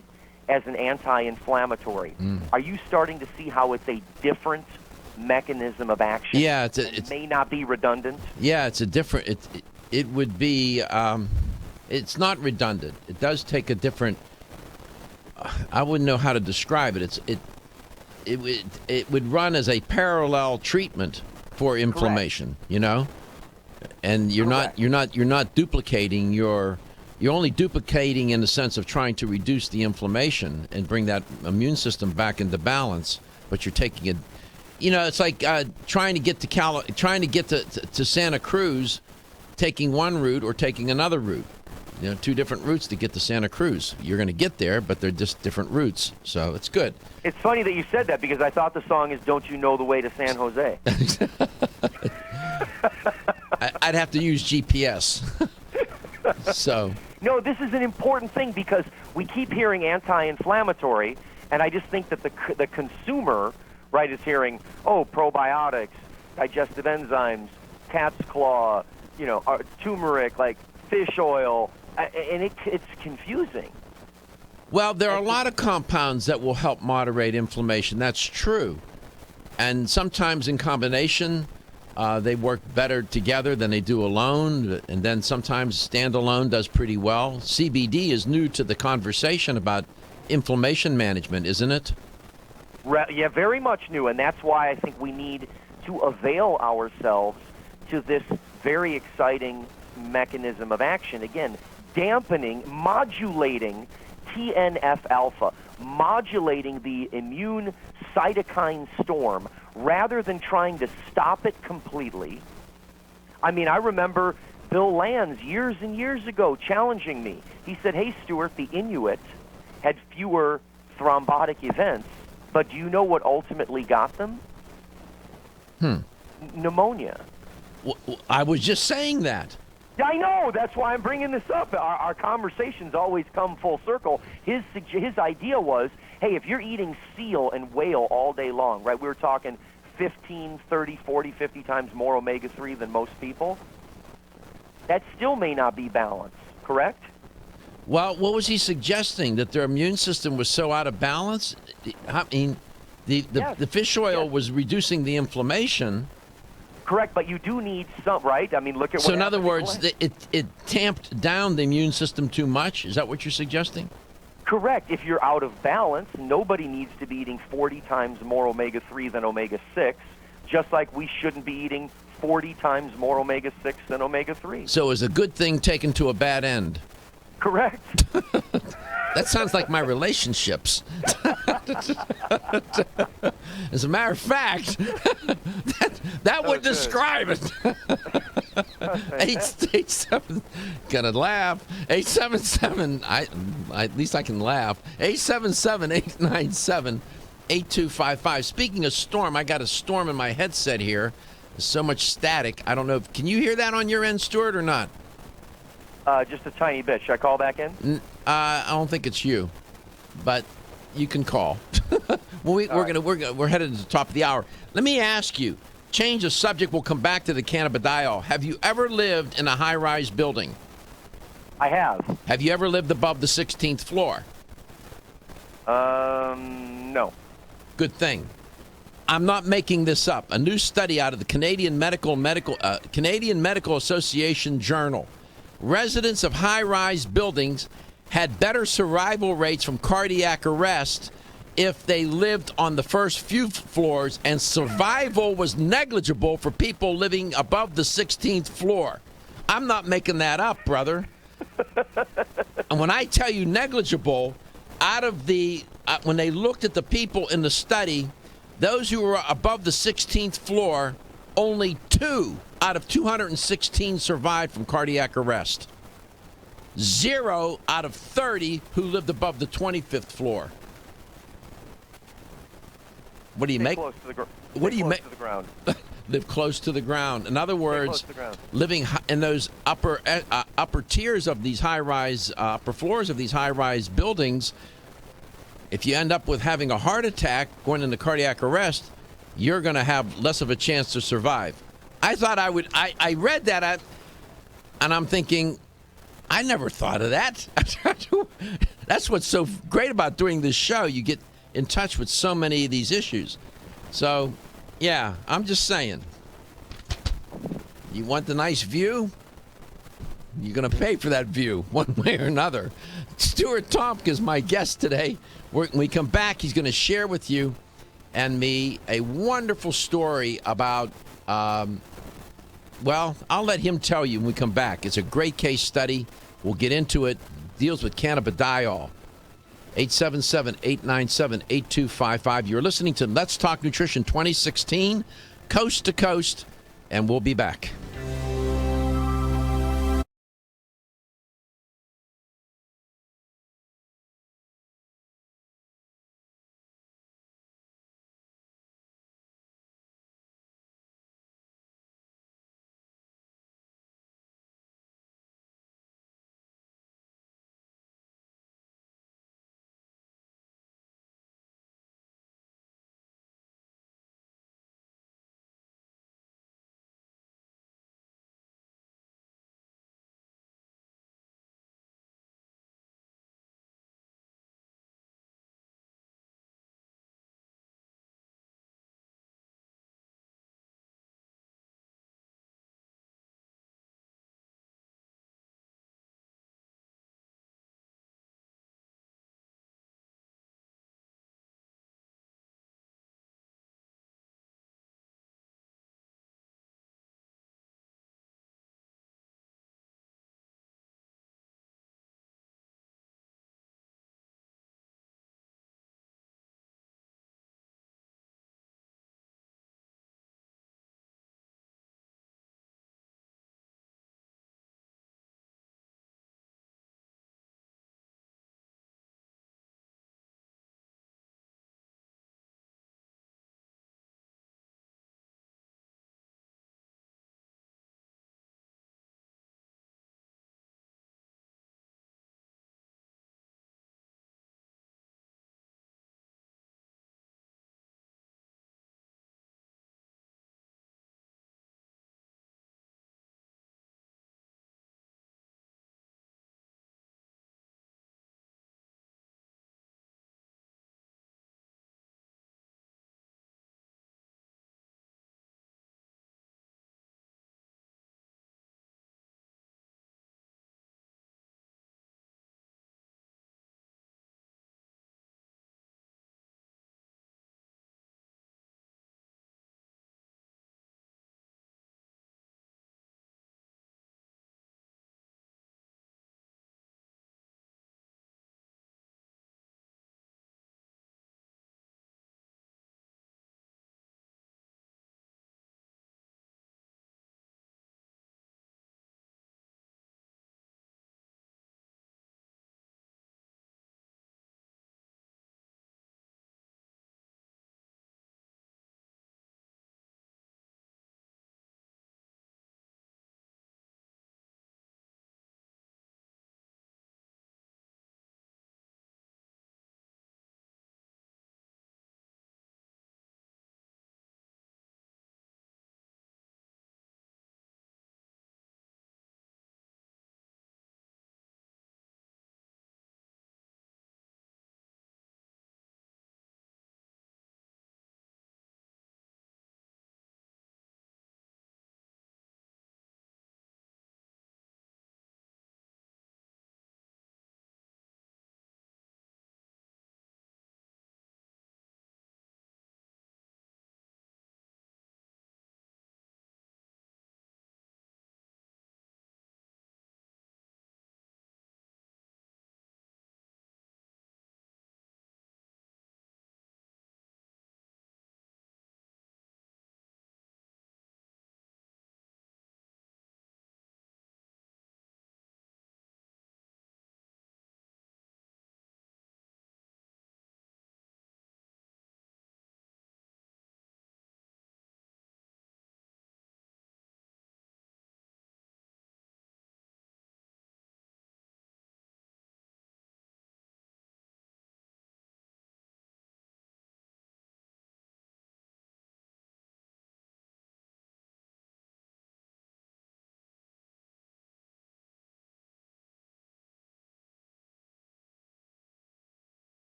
as an anti-inflammatory, are you starting to see how it's a different mechanism of action? Yeah, it may not be redundant. Yeah, it's a different. It would be. It's not redundant. It does take a different. I wouldn't know how to describe it. It would run as a parallel treatment for inflammation. Correct. And you're not duplicating you're only duplicating in the sense of trying to reduce the inflammation and bring that immune system back into balance, but you're taking it. It's like trying to get to Santa Cruz, taking one route or taking another route. 2 different routes to get to Santa Cruz. You're going to get there, but they're just different routes, so it's good. It's funny that you said that, because I thought the song is "Don't You Know the Way to San Jose." I'd have to use GPS. So. No, this is an important thing, because we keep hearing anti-inflammatory, and I just think that the consumer, right, is hearing, probiotics, digestive enzymes, cat's claw, turmeric, like fish oil, and it's confusing. Well, there are a lot of compounds that will help moderate inflammation. That's true. And sometimes in combination, they work better together than they do alone. And then sometimes standalone does pretty well. CBD is new to the conversation about inflammation management, isn't it? Yeah, very much new. And that's why I think we need to avail ourselves to this very exciting mechanism of action. Again, modulating TNF-alpha, modulating the immune cytokine storm rather than trying to stop it completely. I mean, I remember Bill Lanz years and years ago challenging me. He said, "Hey, Stuart, the Inuit had fewer thrombotic events, but do you know what ultimately got them? Pneumonia." I was just saying that. Yeah, I know. That's why I'm bringing this up. Our conversations always come full circle. His idea was, hey, if you're eating seal and whale all day long, right, we were talking 15, 30, 40, 50 times more omega-3 than most people, that still may not be balanced, correct? Well, what was he suggesting? That their immune system was so out of balance? I mean, the fish oil was reducing the inflammation. Correct, but you do need some, right? I mean, look at what. So in other words, it tamped down the immune system too much? Is that what you're suggesting? Correct. If you're out of balance, nobody needs to be eating 40 times more omega-3 than omega-6, just like we shouldn't be eating 40 times more omega-6 than omega-3. So is a good thing taken to a bad end? Correct. That sounds like my relationships. As a matter of fact, that would describe it. 887, gonna laugh. 877, at least I can laugh. 877-897-8255. Speaking of storm, I got a storm in my headset here. There's so much static. I don't know. Can you hear that on your end, Stuart, or not? Just a tiny bit. Should I call back in? I don't think it's you, but you can call. Well, we're headed to the top of the hour. Let me ask you. Change the subject. We'll come back to the cannabidiol. Have you ever lived in a high-rise building? I have. Have you ever lived above the 16th floor? No. Good thing. I'm not making this up. A new study out of the Canadian Medical Association Journal. Residents of high-rise buildings had better survival rates from cardiac arrest if they lived on the first few floors, and survival was negligible for people living above the 16th floor. I'm not making that up, brother. And when I tell you negligible, out of the when they looked at the people in the study, those who were above the 16th floor, only 2 out of 216 survived from cardiac arrest. 0 out of 30 who lived above the 25th floor. What do you make? Close to the what do you make? To the ground. Live close to the ground. In other words, living in those upper tiers of these high-rise, upper floors of these high-rise buildings. If you end up with having a heart attack, going into cardiac arrest, you're going to have less of a chance to survive. I thought I would. I read that, and I'm thinking, I never thought of that. That's what's so great about doing this show. You get in touch with so many of these issues. So, yeah, I'm just saying. You want the nice view? You're going to pay for that view one way or another. Stuart Tomc is my guest today. When we come back, he's going to share with you and me a wonderful story about, well, I'll let him tell you when we come back. It's a great case study. We'll get into it. Deals with cannabidiol. 877-897-8255. You're listening to Let's Talk Nutrition 2016, Coast to Coast, and we'll be back.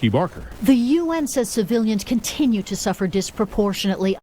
Key Barker. The UN says civilians continue to suffer disproportionately.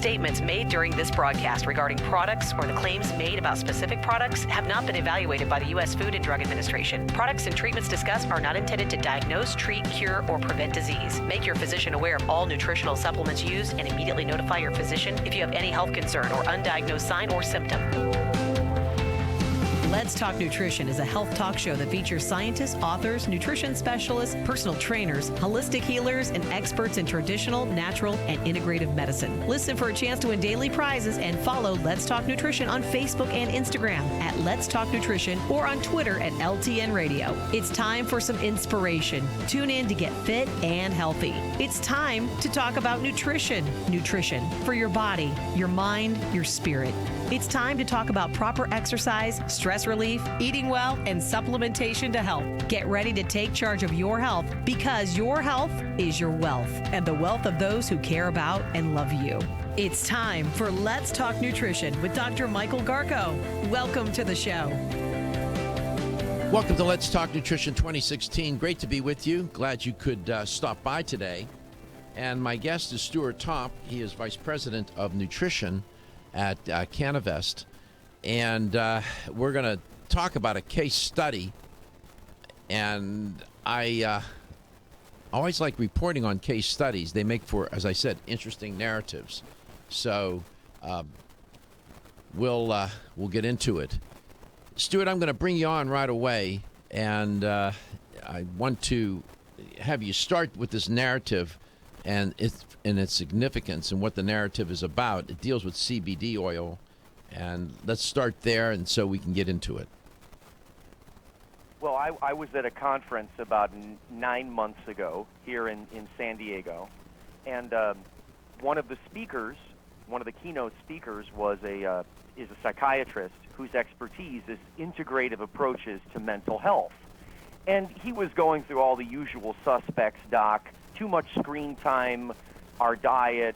Statements made during this broadcast regarding products or the claims made about specific products have not been evaluated by the U.S. Food and Drug Administration. Products and treatments discussed are not intended to diagnose, treat, cure, or prevent disease. Make your physician aware of all nutritional supplements used and immediately notify your physician if you have any health concern or undiagnosed sign or symptom. Let's Talk Nutrition is a health talk show that features scientists, authors, nutrition specialists, personal trainers, holistic healers, and experts in traditional, natural, and integrative medicine. Listen for a chance to win daily prizes and follow Let's Talk Nutrition on Facebook and Instagram at Let's Talk Nutrition or on Twitter at LTN Radio. It's time for some inspiration. Tune in to get fit and healthy. It's time to talk about nutrition. Nutrition for your body, your mind, your spirit. It's time to talk about proper exercise, stress relief, eating well, and supplementation to help. Get ready to take charge of your health, because your health is your wealth, and the wealth of those who care about and love you. It's time for Let's Talk Nutrition with Dr. Michael Garko. Welcome to the show. Welcome to Let's Talk Nutrition 2016. Great to be with you. Glad you could stop by today. And my guest is Stuart Tomc. He is Vice President of Nutrition at Cannavest. And we're going to talk about a case study. And I always like reporting on case studies. They make for, as I said, interesting narratives. So we'll get into it. Stuart, I'm going to bring you on right away, and I want to have you start with this narrative and its significance and what the narrative is about. It deals with CBD oil, and let's start there, and so we can get into it. Well, I was at a conference about 9 months ago here in San Diego, and one of the keynote speakers is a psychiatrist whose expertise is integrative approaches to mental health. And he was going through all the usual suspects, Doc: too much screen time, our diet,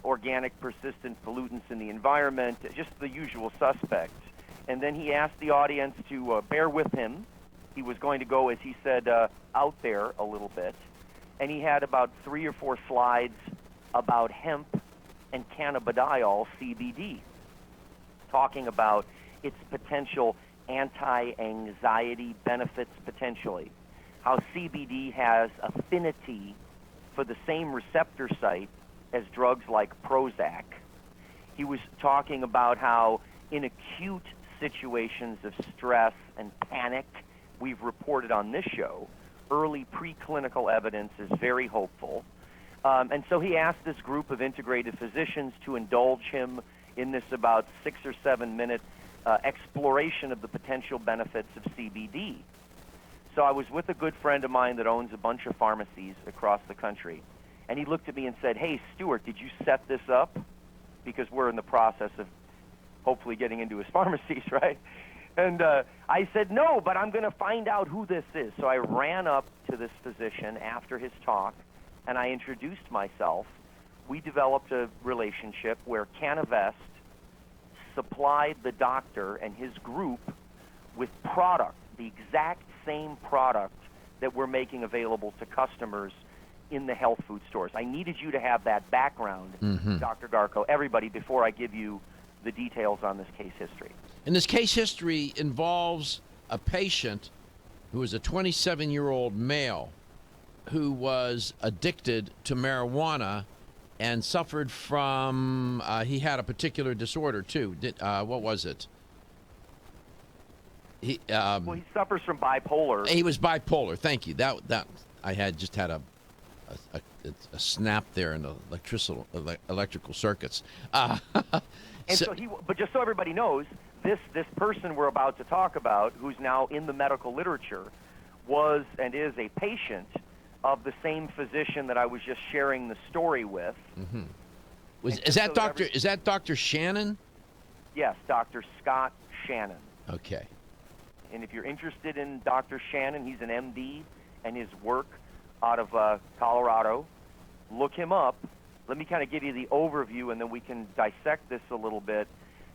organic persistent pollutants in the environment, just the usual suspects. And then he asked the audience to bear with him. He was going to go, as he said, out there a little bit. And he had about 3 or 4 slides about hemp and cannabidiol, CBD, talking about its potential anti-anxiety benefits potentially, how CBD has affinity for the same receptor site as drugs like Prozac. He was talking about how in acute situations of stress and panic, we've reported on this show, early preclinical evidence is very hopeful. And so he asked this group of integrative physicians to indulge him in this about 6 or 7 minute exploration of the potential benefits of CBD. So I was with a good friend of mine that owns a bunch of pharmacies across the country, and he looked at me and said, "Hey, Stuart, did you set this up?" Because we're in the process of hopefully getting into his pharmacies, right? And I said, "No, but I'm going to find out who this is." So I ran up to this physician after his talk, and I introduced myself. We developed a relationship where Cannavest supplied the doctor and his group with product, the exact same product that we're making available to customers in the health food stores. I needed you to have that background, Dr. Garko, everybody, before I give you the details on this case history. And this case history involves a patient who is a 27-year-old male who was addicted to marijuana and suffered from, he had a particular disorder too. What was it? He suffers from bipolar. He was bipolar. Thank you. That I had a snap there in the electrical circuits. But just so everybody knows, this person we're about to talk about, who's now in the medical literature, was and is a patient of the same physician that I was just sharing the story with. Mm-hmm. Is that Dr. Shannon? Yes, Dr. Scott Shannon. Okay. And if you're interested in Dr. Shannon, he's an MD, and his work out of Colorado, look him up. Let me kind of give you the overview, and then we can dissect this a little bit.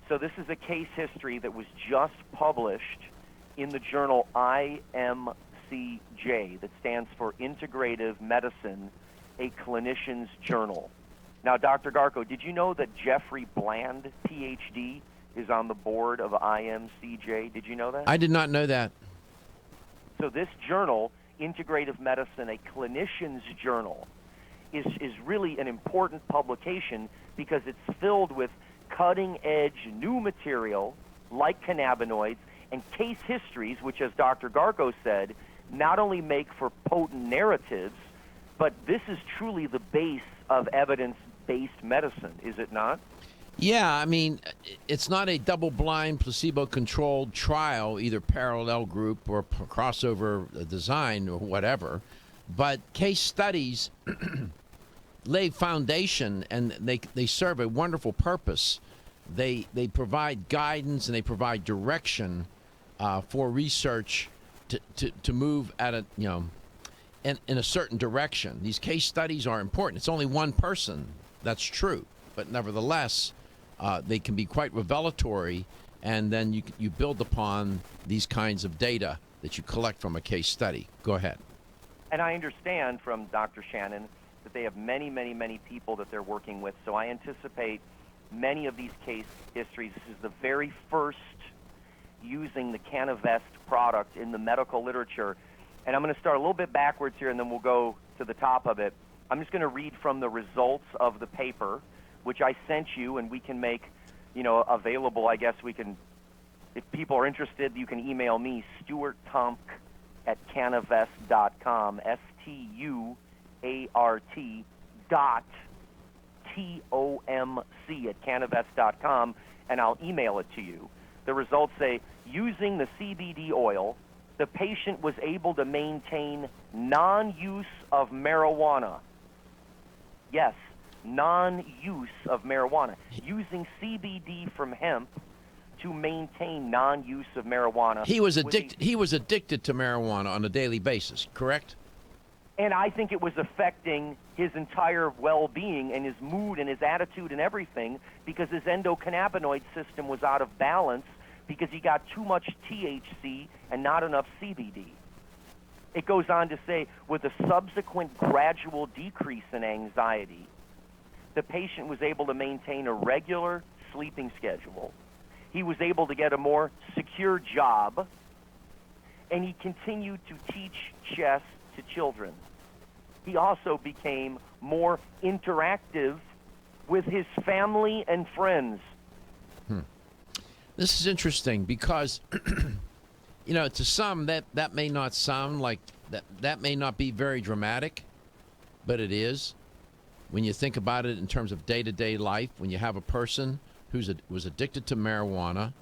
So this is a case history that was just published in the journal IMCJ, that stands for Integrative Medicine, a clinician's journal. Now, Dr. Garko, did you know that Jeffrey Bland, PhD, is on the board of IMCJ? Did you know that? I did not know that. So this journal, Integrative Medicine, a clinician's journal, is really an important publication because it's filled with cutting-edge new material like cannabinoids and case histories, which, as Dr. Garko said, not only make for potent narratives, but this is truly the base of evidence-based medicine, is it not? Yeah, I mean, it's not a double-blind, placebo-controlled trial, either parallel group or crossover design or whatever, but case studies lay foundation, and they serve a wonderful purpose they provide guidance and they provide direction for research to move at a in a certain direction. These case studies are important. It's only one person, that's true, but nevertheless, they can be quite revelatory, and then you build upon these kinds of data that you collect from a case study. Go ahead. And I understand from Dr. Shannon that they have many, many, many people that they're working with, so I anticipate many of these case histories. This is the very first using the Cannavest product in the medical literature. And I'm going to start a little bit backwards here, and then we'll go to the top of it. I'm just going to read from the results of the paper, which I sent you, and we can make, available. I guess we can, if people are interested, you can email me, Stuart Tomc at Cannavest.com, STUART dot TOMC at Cannavest.com, and I'll email it to you. The results say, using the CBD oil, the patient was able to maintain non-use of marijuana. Yes, non-use of marijuana. Using CBD from hemp to maintain non-use of marijuana. He was addicted to marijuana on a daily basis, correct? And I think it was affecting his entire well-being and his mood and his attitude and everything, because his endocannabinoid system was out of balance because he got too much THC and not enough CBD. It goes on to say, with a subsequent gradual decrease in anxiety, the patient was able to maintain a regular sleeping schedule. He was able to get a more secure job, and he continued to teach chess to children. He also became more interactive with his family and friends. This is interesting because, to some that may not sound like that may not be very dramatic, but it is. When you think about it in terms of day-to-day life, when you have a person was addicted to marijuana,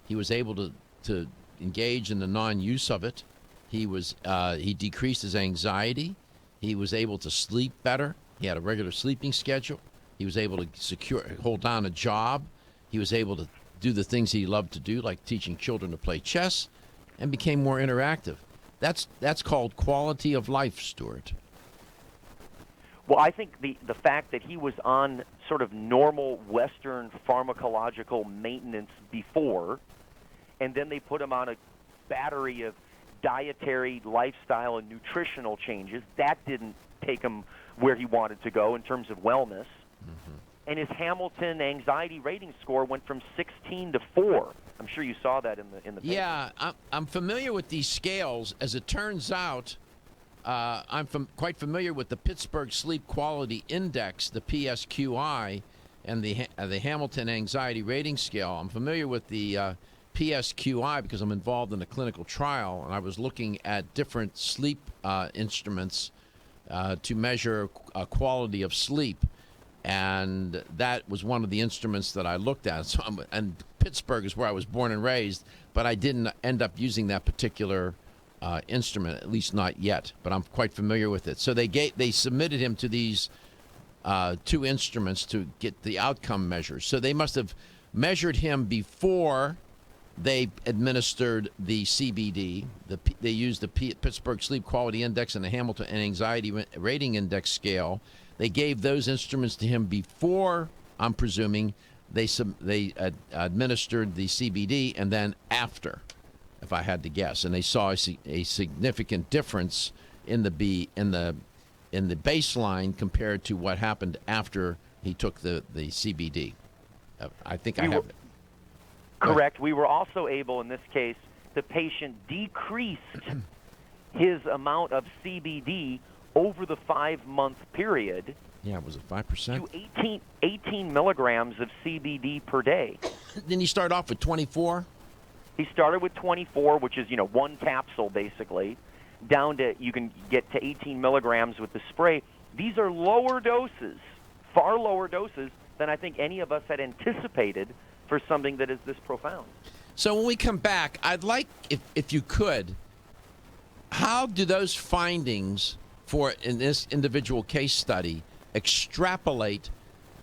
he was able to engage in the non-use of it. He decreased his anxiety. He was able to sleep better. He had a regular sleeping schedule. He was able to hold down a job. He was able to do the things he loved to do, like teaching children to play chess, and became more interactive. That's called quality of life, Stuart. Well, I think the fact that he was on sort of normal Western pharmacological maintenance before, and then they put him on a battery of dietary, lifestyle, and nutritional changes, that didn't take him where he wanted to go in terms of wellness. Mm-hmm. And his Hamilton anxiety rating score went from 16 to 4. I'm sure you saw that in the paper. Yeah, I'm familiar with these scales. As it turns out, I'm quite familiar with the Pittsburgh Sleep Quality Index, the PSQI, and the Hamilton Anxiety Rating Scale. I'm familiar with the PSQI because I'm involved in a clinical trial, and I was looking at different sleep instruments to measure quality of sleep. And that was one of the instruments that I looked at. And Pittsburgh is where I was born and raised, but I didn't end up using that particular instrument, at least not yet. But I'm quite familiar with it. So they submitted him to these two instruments to get the outcome measures. So they must have measured him before they administered the CBD. They used the Pittsburgh Sleep Quality Index and the Hamilton Anxiety Rating Index scale. They gave those instruments to him before, I'm presuming, they administered the CBD, and then after, if I had to guess. And they saw a significant difference in the baseline compared to what happened after he took the CBD. I think I have it. Correct. We were also able, in this case, the patient decreased his amount of CBD over the 5-month period. Yeah, was it 5%? To 18 milligrams of CBD per day. Didn't he start off with 24? He started with 24, which is, one capsule basically, down to, you can get to 18 milligrams with the spray. These are lower doses, far lower doses than I think any of us had anticipated for something that is this profound. So when we come back, I'd like, if you could, how do those findings in this individual case study extrapolate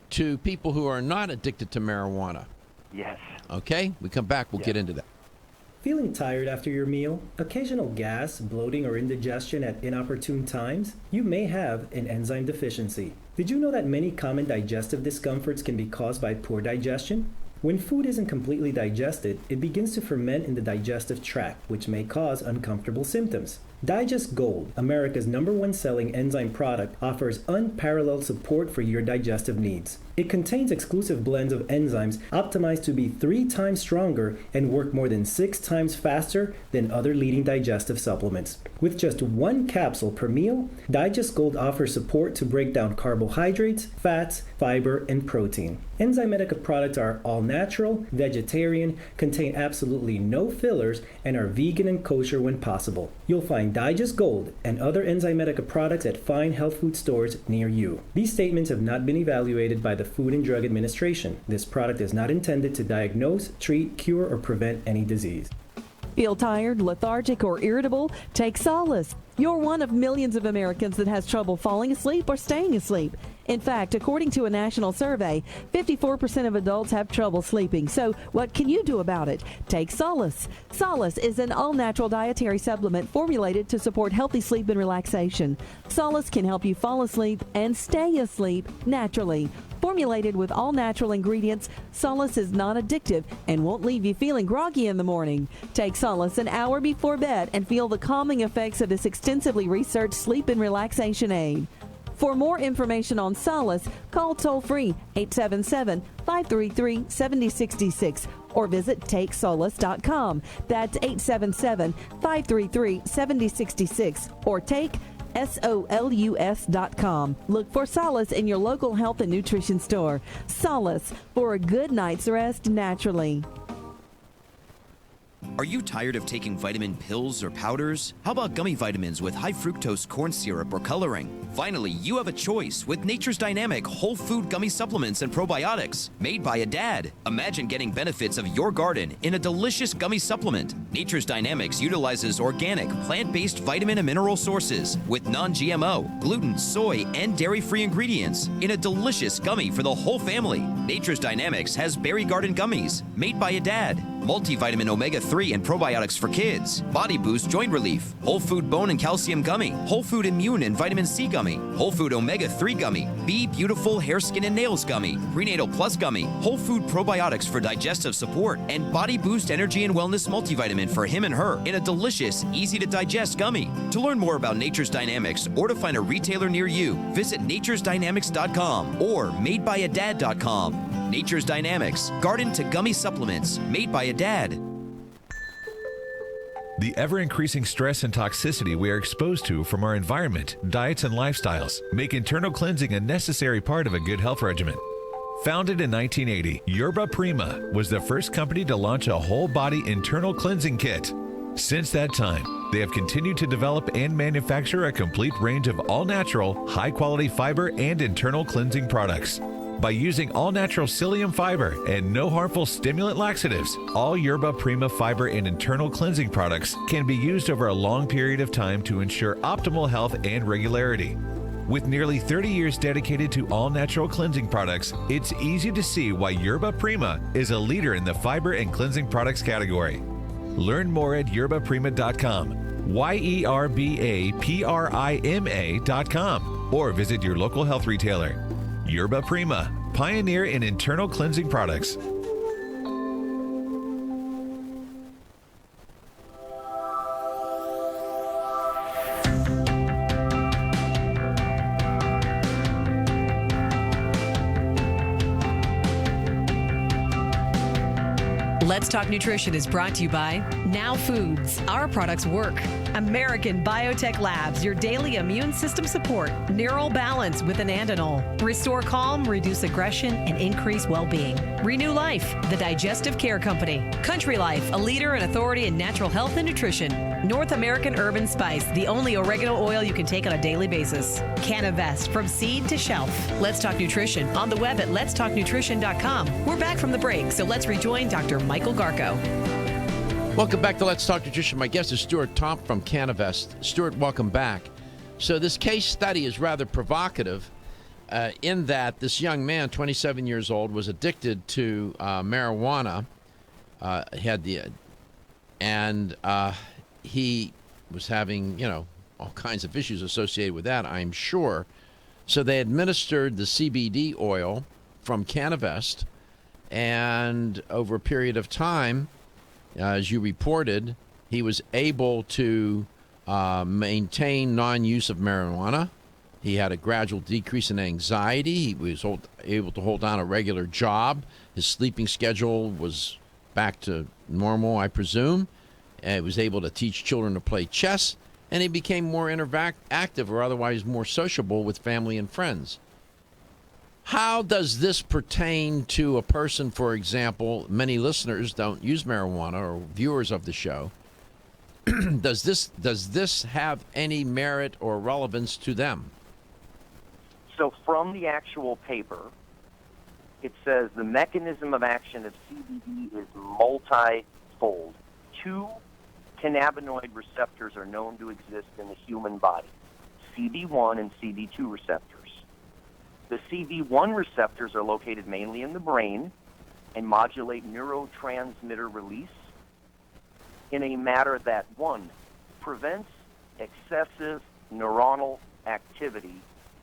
to people who are not addicted to marijuana? Yes. Okay, we come back, we'll get into that. Feeling tired after your meal? Occasional gas, bloating, or indigestion at inopportune times? You may have an enzyme deficiency. Did you know that many common digestive discomforts can be caused by poor digestion? When food isn't completely digested, it begins to ferment in the digestive tract, which may cause uncomfortable symptoms. Digest Gold, America's #1 selling enzyme product, offers unparalleled support for your digestive needs. It contains exclusive blends of enzymes optimized to be 3 times stronger and work more than 6 times faster than other leading digestive supplements. With just 1 capsule per meal, Digest Gold offers support to break down carbohydrates, fats, fiber, and protein. Enzymedica products are all natural, vegetarian, contain absolutely no fillers, and are vegan and kosher when possible. You'll find Digest Gold and other Enzymedica products at fine health food stores near you. These statements have not been evaluated by the Food and Drug Administration. This product is not intended to diagnose, treat, cure, or prevent any disease. Feel tired, lethargic, or irritable? Take solace. You're one of millions of Americans that has trouble falling asleep or staying asleep. In fact, according to a national survey, 54% of adults have trouble sleeping. So what can you do about it? Take Solace. Solace is an all-natural dietary supplement formulated to support healthy sleep and relaxation. Solace can help you fall asleep and stay asleep naturally. Formulated with all-natural ingredients, Solace is non-addictive and won't leave you feeling groggy in the morning. Take Solace an hour before bed and feel the calming effects of this extensively researched sleep and relaxation aid. For more information on Solace, call toll-free 877-533-7066 or visit takesolace.com. That's 877-533-7066 or take SOLUS.com. Look for Solace in your local health and nutrition store. Solace, for a good night's rest naturally. Are you tired of taking vitamin pills or powders? How about gummy vitamins with high fructose corn syrup or coloring? Finally, you have a choice with Nature's Dynamic whole food gummy supplements and probiotics made by a dad. Imagine getting benefits of your garden in a delicious gummy supplement. Nature's Dynamics utilizes organic, plant-based vitamin and mineral sources with non-GMO, gluten, soy, and dairy-free ingredients in a delicious gummy for the whole family. Nature's Dynamics has berry garden gummies made by a dad, multivitamin omega-3 and probiotics for kids, body boost joint relief, whole food bone and calcium gummy, whole food immune and vitamin C gummy, whole food omega-3 gummy, Be Beautiful hair, skin, and nails gummy, prenatal plus gummy, whole food probiotics for digestive support, and body boost energy and wellness multivitamin for him and her in a delicious, easy to digest gummy. To learn more about Nature's Dynamics or to find a retailer near you, visit naturesdynamics.com or madebyadad.com. Nature's Dynamics, garden to gummy supplements made by a dad. The ever-increasing stress and toxicity we are exposed to from our environment, diets, and lifestyles make internal cleansing a necessary part of a good health regimen. Founded in 1980, Yerba Prima was the first company to launch a whole-body internal cleansing kit. Since that time, they have continued to develop and manufacture a complete range of all-natural, high-quality fiber and internal cleansing products. By using all-natural psyllium fiber and no harmful stimulant laxatives, all Yerba Prima fiber and internal cleansing products can be used over a long period of time to ensure optimal health and regularity. With nearly 30 years dedicated to all-natural cleansing products, it's easy to see why Yerba Prima is a leader in the fiber and cleansing products category. Learn more at yerbaprima.com, YERBAPRIMA.com, or visit your local health retailer. Yerba Prima, pioneer in internal cleansing products. Let's Talk Nutrition is brought to you by Now Foods. Our products work. American Biotech Labs, your daily immune system support. Neural Balance with anandinol. Restore calm, reduce aggression, and increase well-being. Renew Life, the digestive care company. Country Life, a leader and authority in natural health and nutrition. North American Herb and Spice, the only oregano oil you can take on a daily basis. Cannavest, from seed to shelf. Let's Talk Nutrition on the web at letstalknutrition.com. We're back from the break, so let's rejoin Dr. Michael Garko. Welcome back to Let's Talk Nutrition. My guest is Stuart Tomc from Cannavest. Stuart, welcome back. So this case study is rather provocative. in that this young man, 27 years old, was addicted to marijuana. He was having, all kinds of issues associated with that, I'm sure. So they administered the CBD oil from Cannavest, and over a period of time, as you reported, he was able to maintain non-use of marijuana. He had a gradual decrease in anxiety. He was able to hold down a regular job. His sleeping schedule was back to normal, I presume. And he was able to teach children to play chess, and he became more interactive or otherwise more sociable with family and friends. How does this pertain to a person, for example, many listeners don't use marijuana or viewers of the show. Does this have any merit or relevance to them? So from the actual paper, it says the mechanism of action of CBD is multifold. 2 cannabinoid receptors are known to exist in the human body, CB1 and CB2 receptors. The CB1 receptors are located mainly in the brain and modulate neurotransmitter release in a manner that, 1, prevents excessive neuronal activity,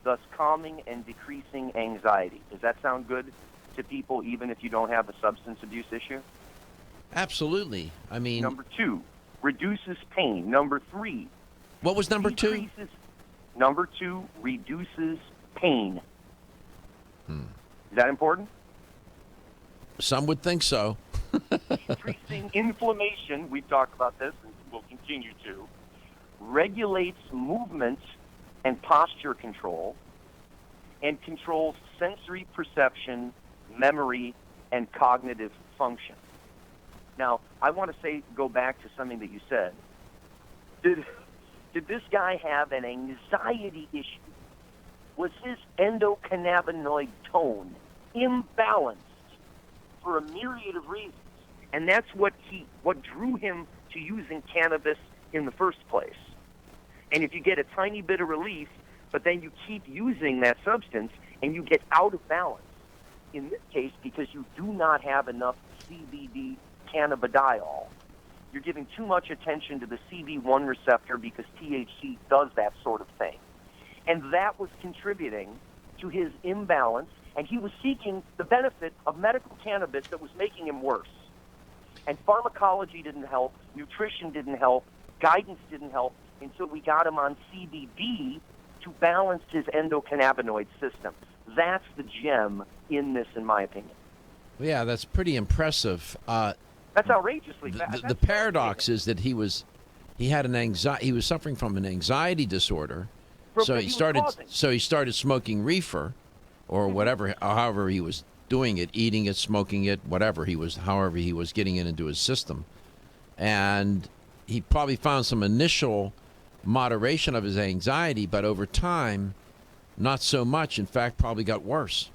thus calming and decreasing anxiety. Does that sound good to people, even if you don't have a substance abuse issue? Absolutely. I mean... Number 2, reduces pain. Number 3... What was number 2? Number 2, reduces pain. Is that important? Some would think so. Decreasing inflammation, we've talked about this and will continue to, regulates movement and posture control, and controls sensory perception, memory, and cognitive function. Now, I want to go back to something that you said. Did this guy have an anxiety issue? Was his endocannabinoid tone imbalanced for a myriad of reasons? And that's what drew him to using cannabis in the first place. And if you get a tiny bit of relief, but then you keep using that substance and you get out of balance, in this case, because you do not have enough CBD cannabidiol, you're giving too much attention to the CB1 receptor because THC does that sort of thing. And that was contributing to his imbalance, and he was seeking the benefit of medical cannabis that was making him worse. And pharmacology didn't help, nutrition didn't help, guidance didn't help, until we got him on CBD to balance his endocannabinoid system. That's the gem in this, in my opinion. Yeah, that's pretty impressive. That's outrageously fast. The paradox is that he was suffering from an anxiety disorder. So he started smoking reefer, or whatever, however he was doing it, eating it, smoking it, however he was getting it into his system, and he probably found some initial moderation of his anxiety, but over time, not so much. In fact, probably got worse.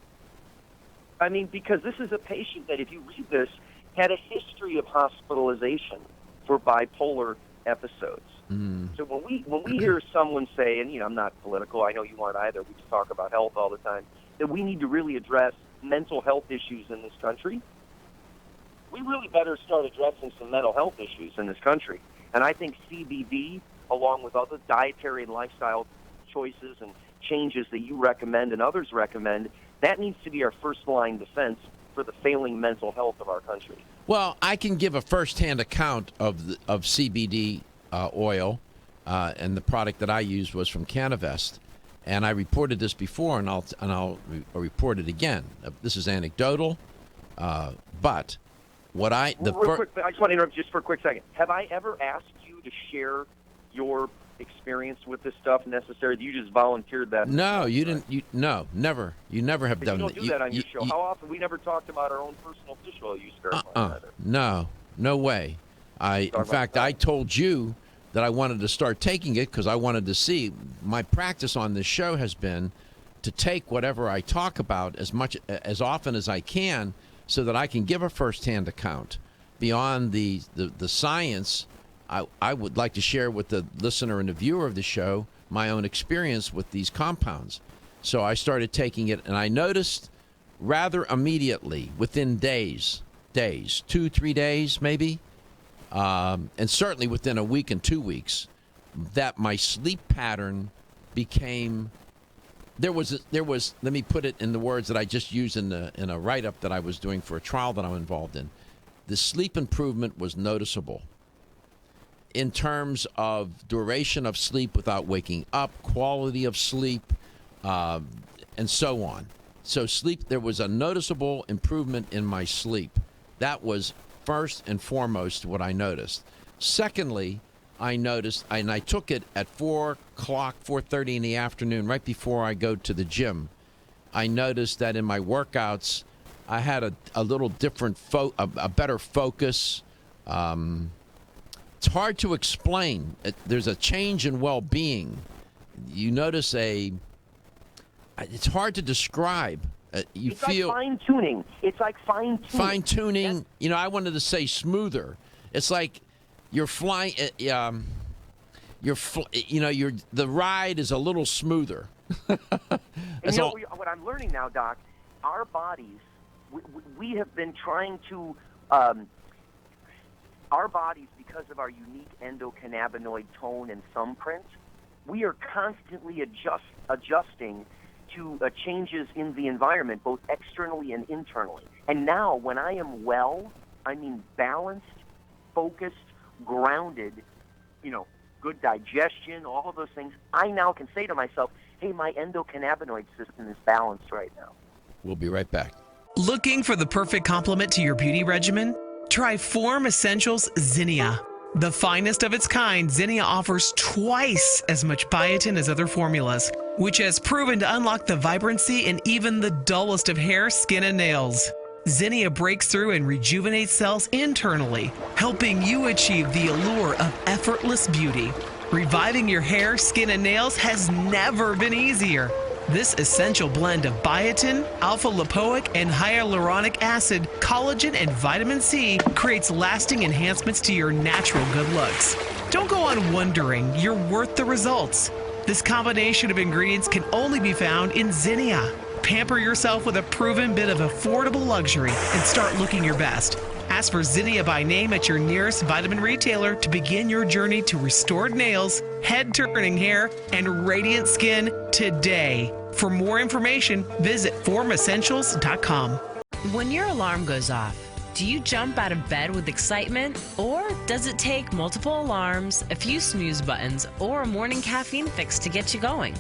I mean, because this is a patient that, if you read this, had a history of hospitalization for bipolar episodes. So when we hear someone say, and I'm not political, I know you aren't either, we just talk about health all the time, that we need to really address mental health issues in this country, we really better start addressing some mental health issues in this country. And I think CBD, along with other dietary and lifestyle choices and changes that you recommend and others recommend, that needs to be our first-line defense for the failing mental health of our country. Well, I can give a first-hand account of CBD oil, and the product that I used was from Cannavest, and I reported this before, and I'll report it again. This is anecdotal, but what I just want to interrupt just for a quick second. Have I ever asked you to share your experience with this stuff necessary? You just volunteered that? No, you didn't. No, never. You never have done that. You don't do that on your show. How often? We never talked about our own personal fish oil use very much either. No way. In fact, I told you that I wanted to start taking it because I wanted to see. My practice on this show has been to take whatever I talk about as often as I can, so that I can give a first-hand account. Beyond the science, I would like to share with the listener and the viewer of the show my own experience with these compounds. So I started taking it, and I noticed rather immediately, within days, 2-3 days maybe, and certainly within a week and 2 weeks, that my sleep pattern became. There was. Let me put it in the words that I just used in a write-up that I was doing for a trial that I'm involved in. The sleep improvement was noticeable in terms of duration of sleep without waking up, quality of sleep, and so on. So sleep, there was a noticeable improvement in my sleep. That was first and foremost what I noticed. Secondly, I noticed, and I took it at 4 o'clock, 4:30 in the afternoon, right before I go to the gym. I noticed that in my workouts, I had a little different, a better focus. It's hard to explain. There's a change in well-being. You notice it's hard to describe. It's like fine-tuning. It's like fine-tuning. Fine-tuning. You know, I wanted to say smoother. It's like you're flying. The ride is a little smoother. And what I'm learning now, Doc, our bodies, we have been trying to, our bodies, because of our unique endocannabinoid tone and thumbprint, we are constantly adjusting to changes in the environment, both externally and internally. And now, when I am well, I mean balanced, focused, grounded, good digestion, all of those things, I now can say to myself, hey, my endocannabinoid system is balanced right now. We'll be right back. Looking for the perfect complement to your beauty regimen? Try Form Essentials Zinnia. The finest of its kind, Zinnia offers twice as much biotin as other formulas, which has proven to unlock the vibrancy in even the dullest of hair, skin, and nails. Zinnia breaks through and rejuvenates cells internally, helping you achieve the allure of effortless beauty. Reviving your hair, skin, and nails has never been easier. This essential blend of biotin, alpha-lipoic, and hyaluronic acid, collagen, and vitamin C creates lasting enhancements to your natural good looks. Don't go on wondering. You're worth the results. This combination of ingredients can only be found in Zinnia. Pamper yourself with a proven bit of affordable luxury and start looking your best. Ask for Zinnia by name at your nearest vitamin retailer to begin your journey to restored nails, head-turning hair, and radiant skin today. For more information, visit formessentials.com. When your alarm goes off, do you jump out of bed with excitement? Or does it take multiple alarms, a few snooze buttons, or a morning caffeine fix to get you going?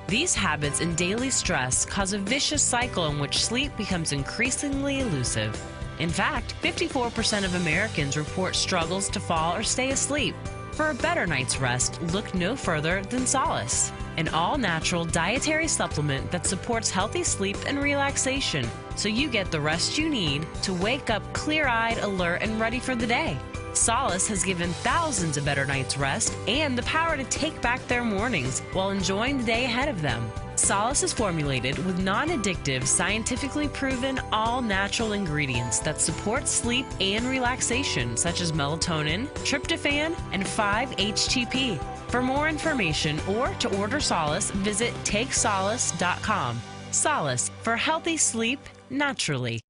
These habits and daily stress cause a vicious cycle in which sleep becomes increasingly elusive. In fact, 54% of Americans report struggles to fall or stay asleep. For a better night's rest, look no further than Solace, an all-natural dietary supplement that supports healthy sleep and relaxation, so you get the rest you need to wake up clear-eyed, alert, and ready for the day. Solace has given thousands a better night's rest and the power to take back their mornings while enjoying the day ahead of them. Solace is formulated with non-addictive, scientifically proven, all-natural ingredients that support sleep and relaxation, such as melatonin, tryptophan, and 5-HTP. For more information or to order Solace, visit takesolace.com. Solace for healthy sleep naturally.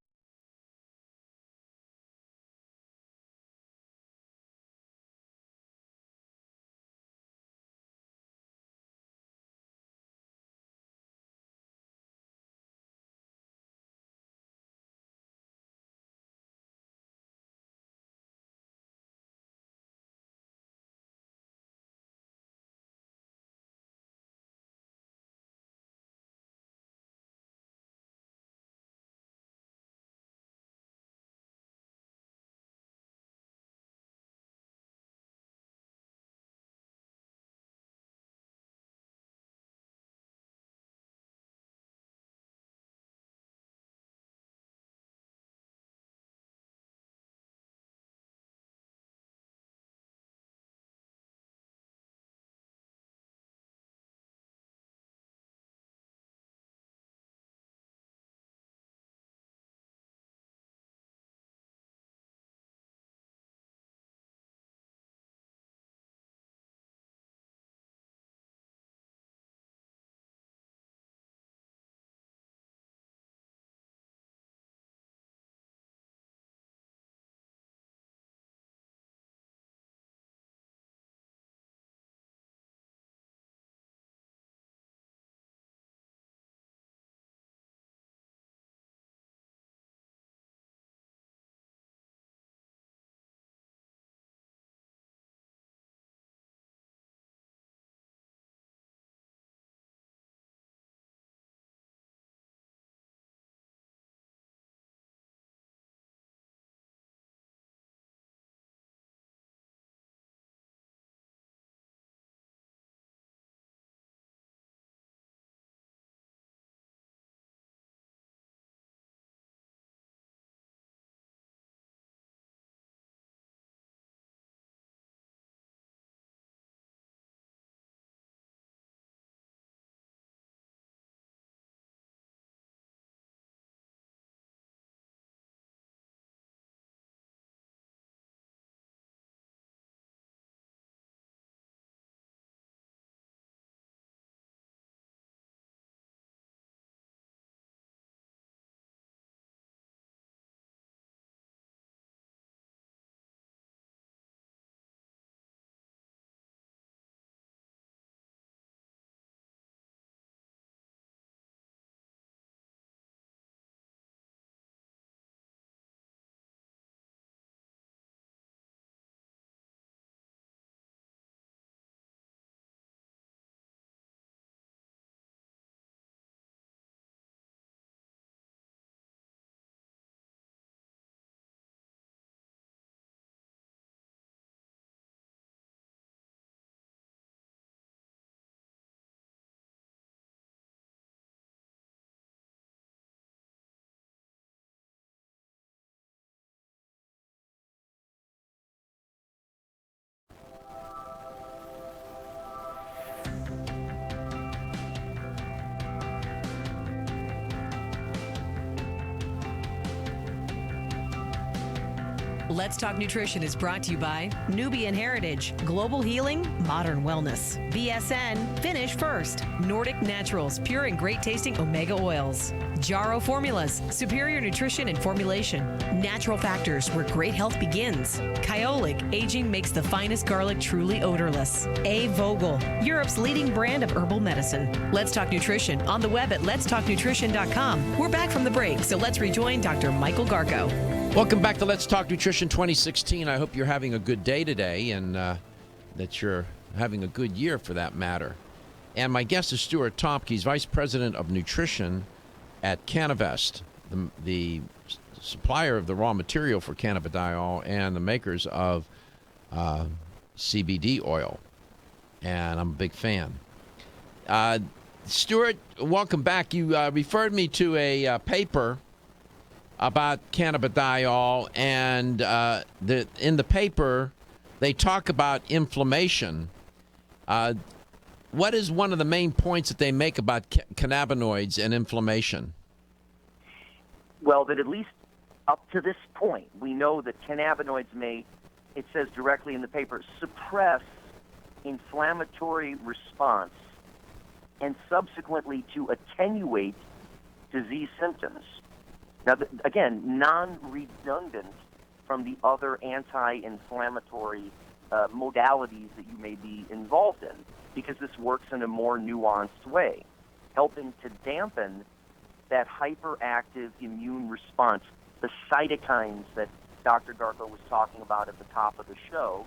Let's Talk Nutrition is brought to you by Nubian Heritage, Global Healing, Modern Wellness, BSN, Finish First, Nordic Naturals, pure and great tasting omega oils, Jarrow Formulas, superior nutrition and formulation, Natural Factors, where great health begins, Kyolic, aging makes the finest garlic truly odorless, A. Vogel, Europe's leading brand of herbal medicine. Let's Talk Nutrition on the web at letstalknutrition.com. We're back from the break, so let's rejoin Dr. Michael Garko. Welcome back to Let's Talk Nutrition 2016. I hope you're having a good day today and that you're having a good year for that matter. And my guest is Stuart Tomc. He's Vice President of Nutrition at Cannavest, the supplier of the raw material for cannabidiol and the makers of CBD oil. And I'm a big fan. Stuart, welcome back. You referred me to a paper about cannabidiol, and in the paper they talk about inflammation. What is one of the main points that they make about cannabinoids and inflammation? Well, that at least up to this point, we know that cannabinoids may, it says directly in the paper, suppress inflammatory response and subsequently to attenuate disease symptoms. Now, again, non-redundant from the other anti-inflammatory modalities that you may be involved in, because this works in a more nuanced way, helping to dampen that hyperactive immune response, the cytokines that Dr. Garko was talking about at the top of the show.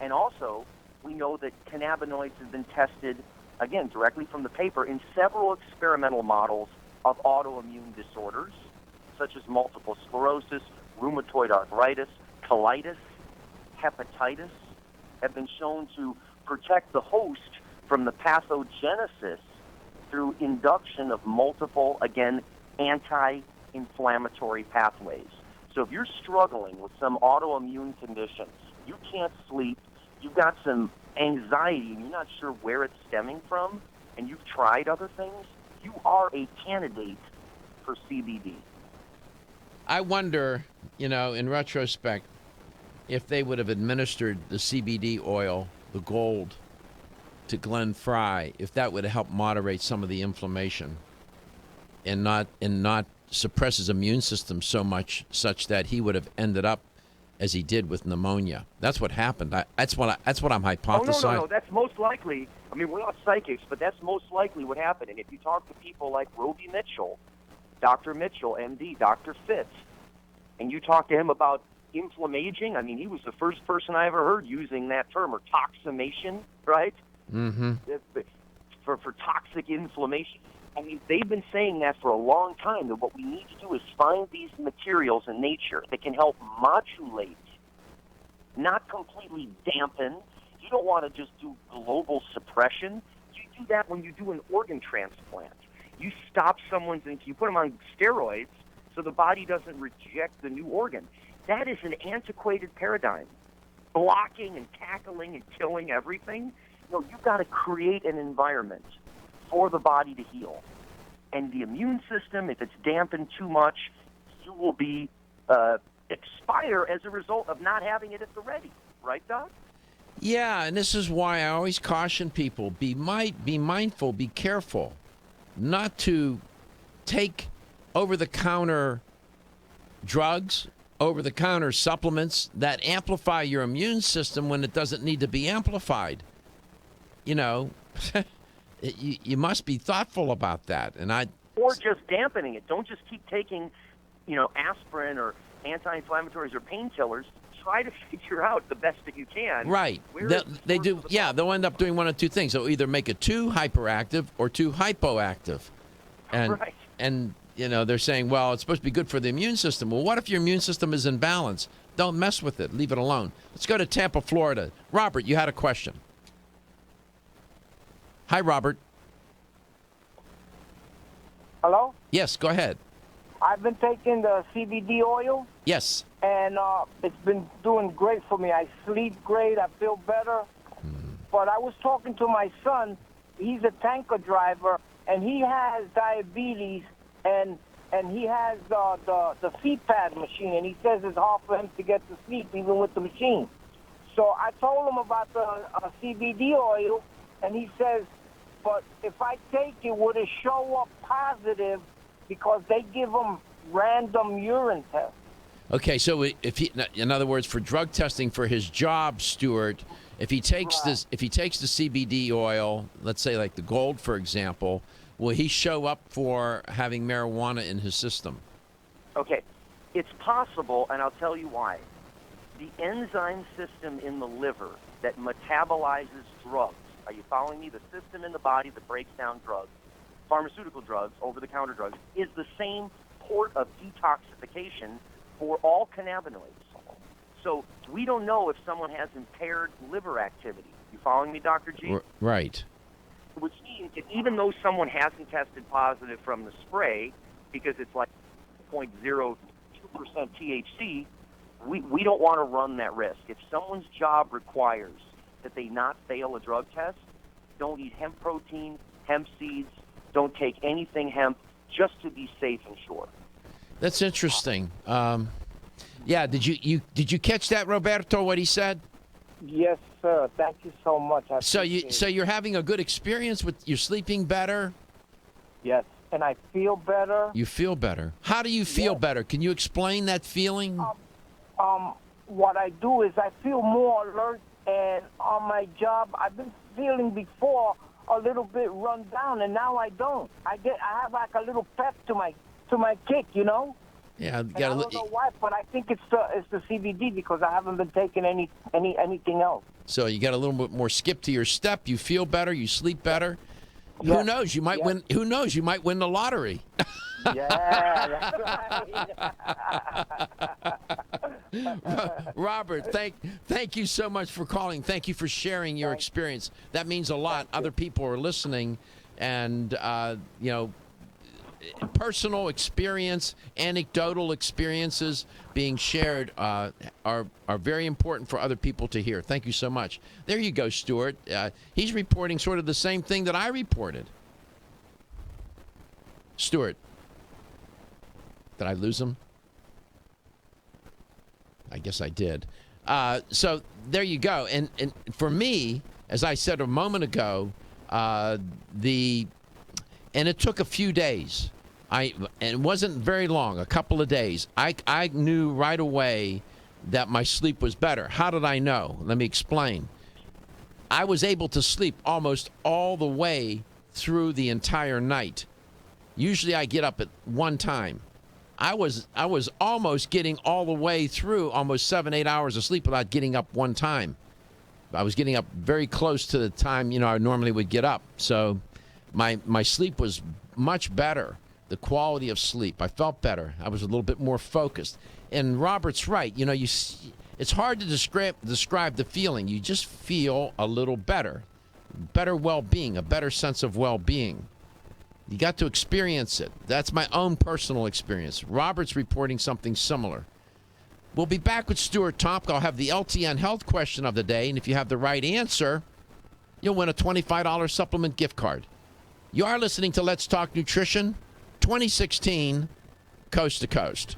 And also, we know that cannabinoids have been tested, again, directly from the paper, in several experimental models of autoimmune disorders, such as multiple sclerosis, rheumatoid arthritis, colitis, hepatitis, have been shown to protect the host from the pathogenesis through induction of multiple, again, anti-inflammatory pathways. So if you're struggling with some autoimmune conditions, you can't sleep, you've got some anxiety, and you're not sure where it's stemming from, and you've tried other things, you are a candidate for CBD. I wonder, in retrospect, if they would have administered the CBD oil, the gold, to Glenn Fry, if that would have helped moderate some of the inflammation and not suppress his immune system so much such that he would have ended up as he did with pneumonia. That's what happened. That's what I'm hypothesizing. Oh, no. That's most likely. I mean, we're not psychics, but that's most likely what happened. And if you talk to people like Roby Mitchell, Dr. Mitchell, MD, Dr. Fitz, and you talk to him about inflammaging, I mean, he was the first person I ever heard using that term, or toximation, right? Mm-hmm. For toxic inflammation. I mean, they've been saying that for a long time, that what we need to do is find these materials in nature that can help modulate, not completely dampen. You don't want to just do global suppression. You do that when you do an organ transplant. You stop you put them on steroids so the body doesn't reject the new organ. That is an antiquated paradigm. Blocking and tackling and killing everything. No, you've got to create an environment for the body to heal. And the immune system, if it's dampened too much, you will be expire as a result of not having it at the ready. Right, Doc? Yeah, and this is why I always caution people, be mindful, be careful, not to take over-the-counter drugs, over-the-counter supplements that amplify your immune system when it doesn't need to be amplified. You must be thoughtful about that. Or just dampening it. Don't just keep taking, aspirin or anti-inflammatories or painkillers. Try to figure out the best that you can. Right. They do. Yeah, they'll end up doing one of two things. They'll either make it too hyperactive or too hypoactive. Right. And they're saying, well, it's supposed to be good for the immune system. Well, what if your immune system is in balance? Don't mess with it. Leave it alone. Let's go to Tampa, Florida. Robert, you had a question. Hi, Robert. Hello? Yes, go ahead. I've been taking the CBD oil. Yes. And it's been doing great for me. I sleep great. I feel better. But I was talking to my son. He's a tanker driver, and he has diabetes. And and he has the feet pad machine, and he says it's hard for him to get to sleep even with the machine. So I told him about the CBD oil, and he says, but if I take it, would it show up positive because they give him random urine tests? Okay, so if he, in other words, for drug testing for his job, Stuart, if he takes the CBD oil, let's say like the Gold, for example, will he show up for having marijuana in his system? Okay, it's possible, and I'll tell you why. The enzyme system in the liver that metabolizes drugs, are you following me? The system in the body that breaks down drugs, pharmaceutical drugs, over-the-counter drugs, is the same port of detoxification for all cannabinoids. So we don't know if someone has impaired liver activity. You following me, Dr. G? Right. Which means that even though someone hasn't tested positive from the spray, because it's like 0.02% THC, we don't want to run that risk. If someone's job requires that they not fail a drug test, don't eat hemp protein, hemp seeds, don't take anything hemp, just to be safe and sure. That's interesting. Yeah, did you catch that, Roberto? What he said? Yes, sir. Thank you so much. So you're having a good experience you're sleeping better? Yes, and I feel better. You feel better. How do you feel better? Can you explain that feeling? What I do is I feel more alert, and on my job, I've been feeling before a little bit run down, and now I don't. I have like a little pep to my kick, you know. Yeah, I don't know why, but I think it's the CBD because I haven't been taking anything else. So you got a little bit more skip to your step. You feel better. You sleep better. Yes. Who knows? You might win. Who knows? You might win the lottery. Yeah, that's right. Robert, thank you so much for calling. Thank you for sharing your experience. That means a lot. Other people are listening, and personal experience, anecdotal experiences being shared are very important for other people to hear. Thank you so much. There you go, Stuart. He's reporting sort of the same thing that I reported. Stuart, did I lose him? I guess I did. So there you go. And for me, as I said a moment ago, and it took a few days. And it wasn't very long, a couple of days. I knew right away that my sleep was better. How did I know? Let me explain. I was able to sleep almost all the way through the entire night. Usually I get up at one time. I was almost getting all the way through almost 7-8 hours of sleep without getting up one time. I was getting up very close to the time I normally would get up. So my sleep was much better. The quality of sleep, I felt better. I was a little bit more focused. And Robert's right. It's hard to describe the feeling. You just feel a little better well-being, a better sense of well-being. You got to experience it. That's my own personal experience. Robert's reporting something similar. We'll be back with Stuart Tomc. I'll have the LTN health question of the day, and if you have the right answer, you'll win a $25 supplement gift card. You are listening to Let's Talk Nutrition 2016, Coast to Coast.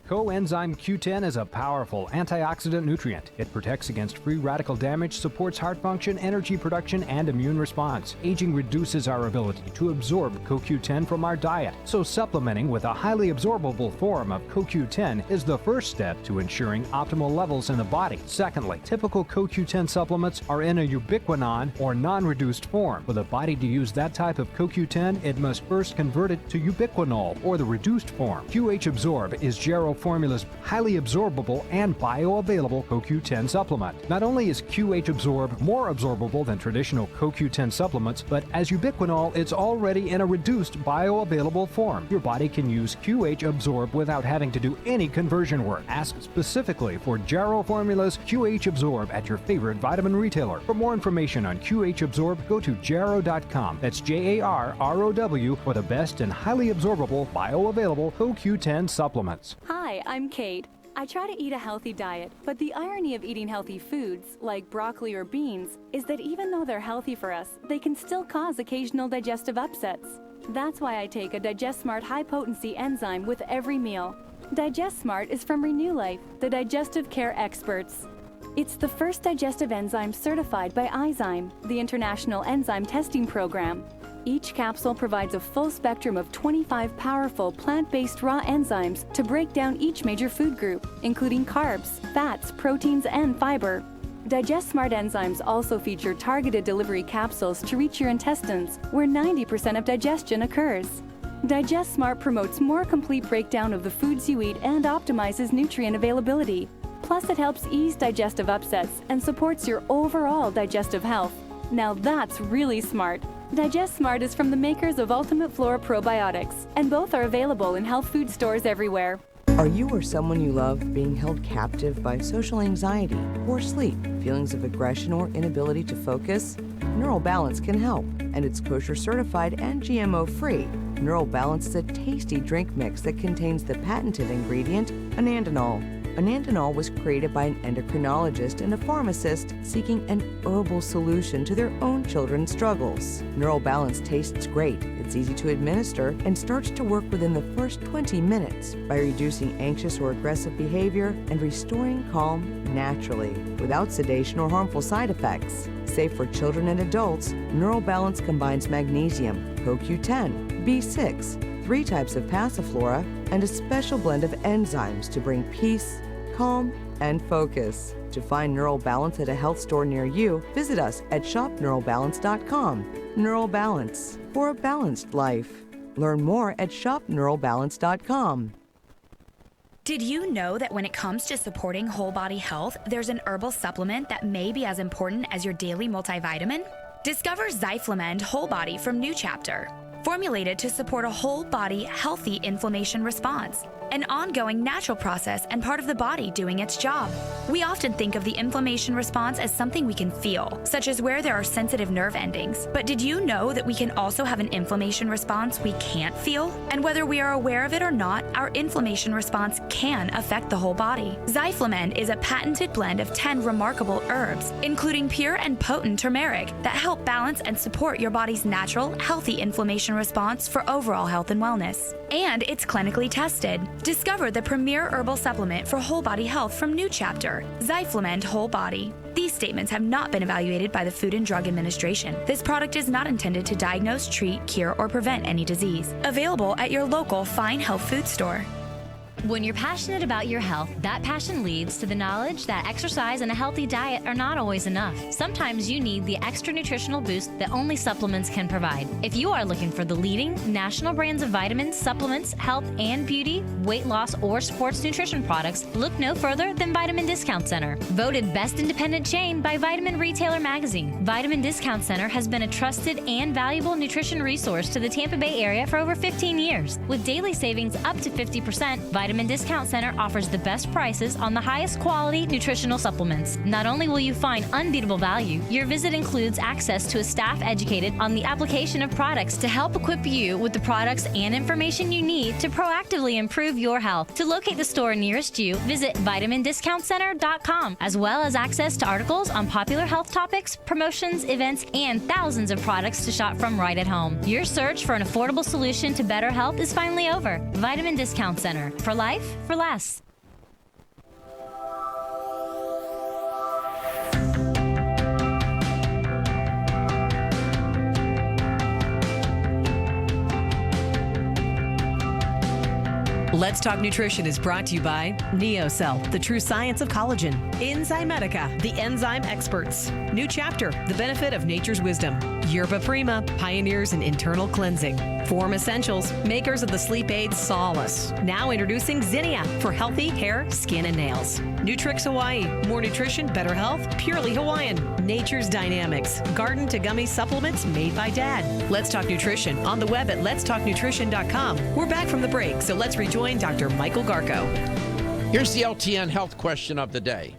Coenzyme Q10 is a powerful antioxidant nutrient. It protects against free radical damage, supports heart function, energy production, and immune response. Aging reduces our ability to absorb CoQ10 from our diet, so supplementing with a highly absorbable form of CoQ10 is the first step to ensuring optimal levels in the body. Secondly, typical CoQ10 supplements are in a ubiquinone or non-reduced form. For the body to use that type of CoQ10, it must first convert it to ubiquinol or the reduced form. QH Absorb is Jarrow Formula's highly absorbable and bioavailable CoQ10 supplement. Not only is QH Absorb more absorbable than traditional CoQ10 supplements, but as ubiquinol, it's already in a reduced bioavailable form. Your body can use QH Absorb without having to do any conversion work. Ask specifically for Jarrow Formula's QH Absorb at your favorite vitamin retailer. For more information on QH Absorb, go to jarrow.com. That's JARROW for the best and highly absorbable bioavailable CoQ10 supplements. Hi, I'm Kate. I try to eat a healthy diet, but the irony of eating healthy foods, like broccoli or beans, is that even though they're healthy for us, they can still cause occasional digestive upsets. That's why I take a Digest Smart high-potency enzyme with every meal. Digest Smart is from Renew Life, the digestive care experts. It's the first digestive enzyme certified by iZyme, the International Enzyme Testing Program. Each capsule provides a full spectrum of 25 powerful plant-based raw enzymes to break down each major food group, including carbs, fats, proteins, and fiber. Digest Smart enzymes also feature targeted delivery capsules to reach your intestines, where 90% of digestion occurs. Digest Smart promotes more complete breakdown of the foods you eat and optimizes nutrient availability. Plus, it helps ease digestive upsets and supports your overall digestive health. Now that's really smart. Digest Smart is from the makers of Ultimate Flora Probiotics, and both are available in health food stores everywhere. Are you or someone you love being held captive by social anxiety, poor sleep, feelings of aggression, or inability to focus? Neural Balance can help, and it's kosher certified and GMO-free. Neural Balance is a tasty drink mix that contains the patented ingredient, anandinol. Anandinol was created by an endocrinologist and a pharmacist seeking an herbal solution to their own children's struggles. Neural Balance tastes great, it's easy to administer, and starts to work within the first 20 minutes by reducing anxious or aggressive behavior and restoring calm naturally, without sedation or harmful side effects. Safe for children and adults, Neural Balance combines magnesium, CoQ10, B6, 3 types of passiflora, and a special blend of enzymes to bring peace, calm, and focus. To find Neural Balance at a health store near you, visit us at shopneuralbalance.com. Neural Balance, for a balanced life. Learn more at shopneuralbalance.com. Did you know that when it comes to supporting whole body health, there's an herbal supplement that may be as important as your daily multivitamin? Discover Zyflamend Whole Body from New Chapter. Formulated to support a whole body, healthy inflammation response, an ongoing natural process and part of the body doing its job. We often think of the inflammation response as something we can feel, such as where there are sensitive nerve endings. But did you know that we can also have an inflammation response we can't feel? And whether we are aware of it or not, our inflammation response can affect the whole body. Zyflamend is a patented blend of 10 remarkable herbs, including pure and potent turmeric, that help balance and support your body's natural, healthy inflammation response for overall health and wellness. And it's clinically tested. Discover the premier herbal supplement for whole body health from New Chapter, Zyflamend Whole Body. These statements have not been evaluated by the Food and Drug Administration. This product is not intended to diagnose, treat, cure, or prevent any disease. Available at your local fine health food store. When you're passionate about your health, that passion leads to the knowledge that exercise and a healthy diet are not always enough. Sometimes you need the extra nutritional boost that only supplements can provide. If you are looking for the leading national brands of vitamins, supplements, health and beauty, weight loss, or sports nutrition products, look no further than Vitamin Discount Center. Voted best independent chain by Vitamin Retailer Magazine, Vitamin Discount Center has been a trusted and valuable nutrition resource to the Tampa Bay area for over 15 years. With daily savings up to 50%, Vitamin Discount Center offers the best prices on the highest quality nutritional supplements. Not only will you find unbeatable value, your visit includes access to a staff educated on the application of products to help equip you with the products and information you need to proactively improve your health. To locate the store nearest you, visit vitamindiscountcenter.com, as well as access to articles on popular health topics, promotions, events, and thousands of products to shop from right at home. Your search for an affordable solution to better health is finally over. Vitamin Discount Center. For life, for less. Let's Talk Nutrition is brought to you by NeoCell, the true science of collagen. Enzymedica, the enzyme experts. New Chapter, the benefit of nature's wisdom. Yerba Prima, pioneers in internal cleansing. Form Essentials, makers of the sleep aid Solace. Now introducing Zinnia for healthy hair, skin, and nails. Nutrix Hawaii, more nutrition, better health, purely Hawaiian. Nature's Dynamics, garden to gummy supplements made by Dad. Let's Talk Nutrition on the web at letstalknutrition.com. We're back from the break, so let's rejoin Dr. Michael Garko. Here's the LTN health question of the day.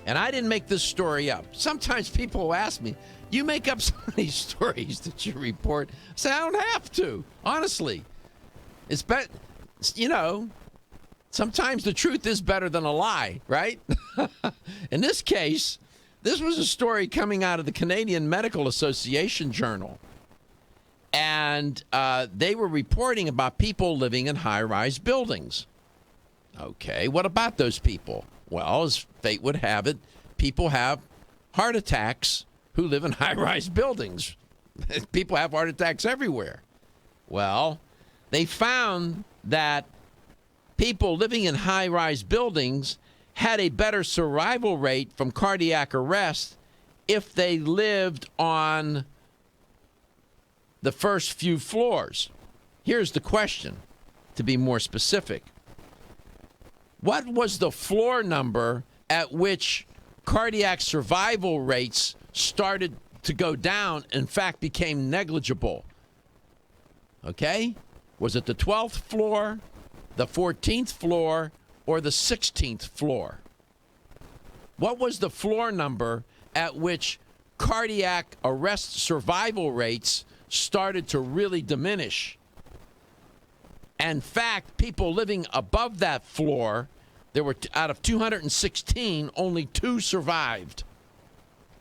And I didn't make this story up. Sometimes people will ask me, you make up some of these stories that you report. I say, I don't have to. Honestly. It's Sometimes the truth is better than a lie, right? In this case, this was a story coming out of the Canadian Medical Association Journal. And they were reporting about people living in high-rise buildings. Okay, what about those people? Well, as fate would have it, people have heart attacks who live in high-rise buildings. People have heart attacks everywhere. Well, they found that people living in high-rise buildings had a better survival rate from cardiac arrest if they lived on the first few floors. Here's the question, to be more specific. What was the floor number at which cardiac survival rates started to go down, in fact, became negligible? Okay? Was it the 12th floor, the 14th floor, or the 16th floor? What was the floor number at which cardiac arrest survival rates started to really diminish? In fact, people living above that floor, there were out of 216, only 2 survived.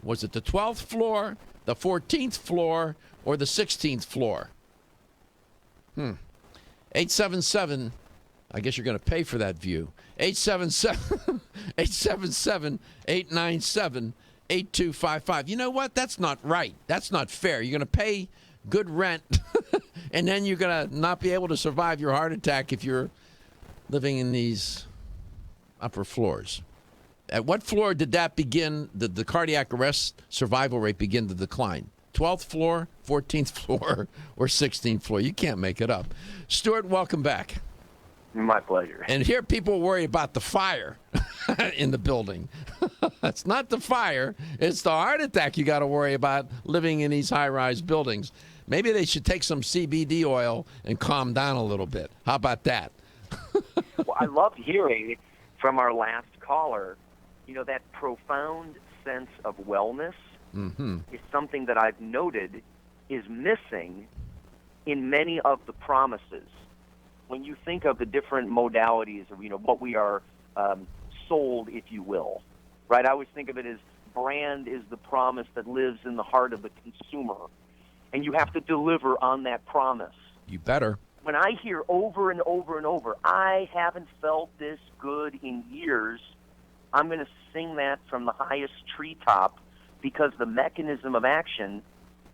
Was it the 12th floor, the 14th floor, or the 16th floor? 877, I guess you're going to pay for that view. 877-897-8255. You know what? That's not right. That's not fair. You're going to pay good rent, and then you're going to not be able to survive your heart attack if you're living in these upper floors. At what floor did that begin, the cardiac arrest survival rate begin to decline? 12th floor, 14th floor, or 16th floor? You can't make it up. Stuart, welcome back. My pleasure. And here people worry about the fire in the building. It's not the fire. It's the heart attack you got to worry about living in these high-rise buildings. Maybe they should take some CBD oil and calm down a little bit. How about that? Well, I loved hearing from our last caller, that profound sense of wellness is something that I've noted is missing in many of the promises. When you think of the different modalities of, what we are sold, if you will, right? I always think of it as brand is the promise that lives in the heart of the consumer, and you have to deliver on that promise. You better. When I hear over and over and over, I haven't felt this good in years, I'm going to sing that from the highest treetop because the mechanism of action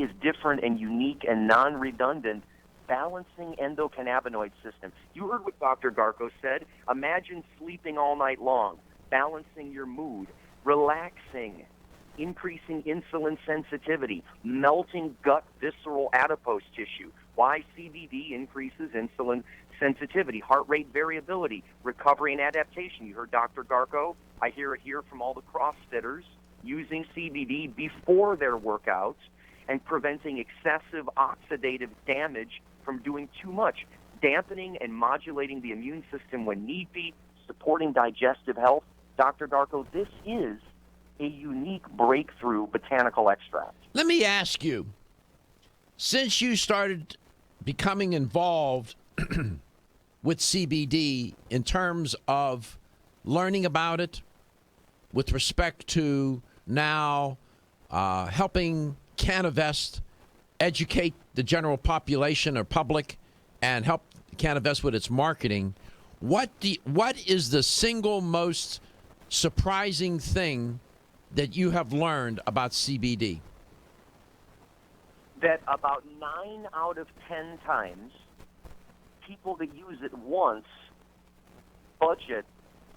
is different and unique and non-redundant. Balancing endocannabinoid system. You heard what Dr. Garko said. Imagine sleeping all night long, balancing your mood, relaxing, increasing insulin sensitivity, melting gut visceral adipose tissue. Why CBD increases insulin sensitivity, heart rate variability, recovery and adaptation. You heard Dr. Garko. I hear it here from all the CrossFitters using CBD before their workouts and preventing excessive oxidative damage from doing too much, dampening and modulating the immune system when need be, supporting digestive health. Dr. Garko, this is a unique breakthrough botanical extract. Let me ask you, since you started becoming involved with CBD in terms of learning about it, with respect to now helping Cannavest educate the general population or public and help Cannavest with its marketing, what is the single most surprising thing that you have learned about CBD? That about 9 out of 10 times, people that use it once budget